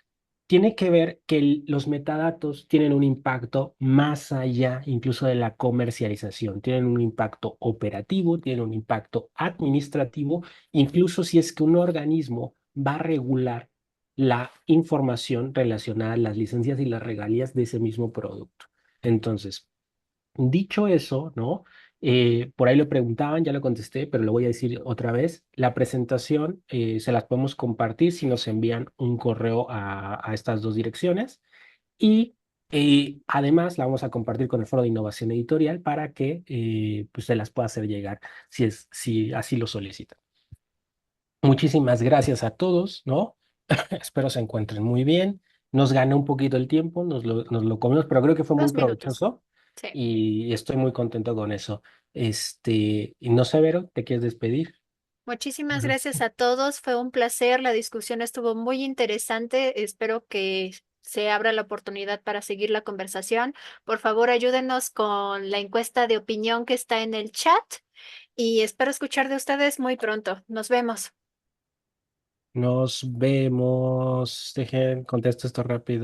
tiene que ver que los metadatos tienen un impacto más allá incluso de la comercialización. Tienen un impacto operativo, tienen un impacto administrativo, incluso si es que un organismo va a regular la información relacionada a las licencias y las regalías de ese mismo producto. Entonces, dicho eso, ¿no? Por ahí lo preguntaban, ya lo contesté, pero lo voy a decir otra vez. La presentación se las podemos compartir si nos envían un correo a estas dos direcciones y además la vamos a compartir con el Foro de Innovación Editorial para que pues se las pueda hacer llegar si así lo solicitan. Muchísimas gracias a todos, ¿no? Espero se encuentren muy bien. Nos ganó un poquito el tiempo, nos lo comimos, pero creo que fue muy 2 minutos. provechoso Sí. y estoy muy contento con eso. Y no sé, Vero, ¿te quieres despedir? Muchísimas Ujú. gracias a todos. Fue un placer. La discusión estuvo muy interesante. Espero que se abra la oportunidad para seguir la conversación. Por favor, ayúdenos con la encuesta de opinión que está en el chat y espero escuchar de ustedes muy pronto. Nos vemos. Nos vemos. Dejen, contesto esto rápido.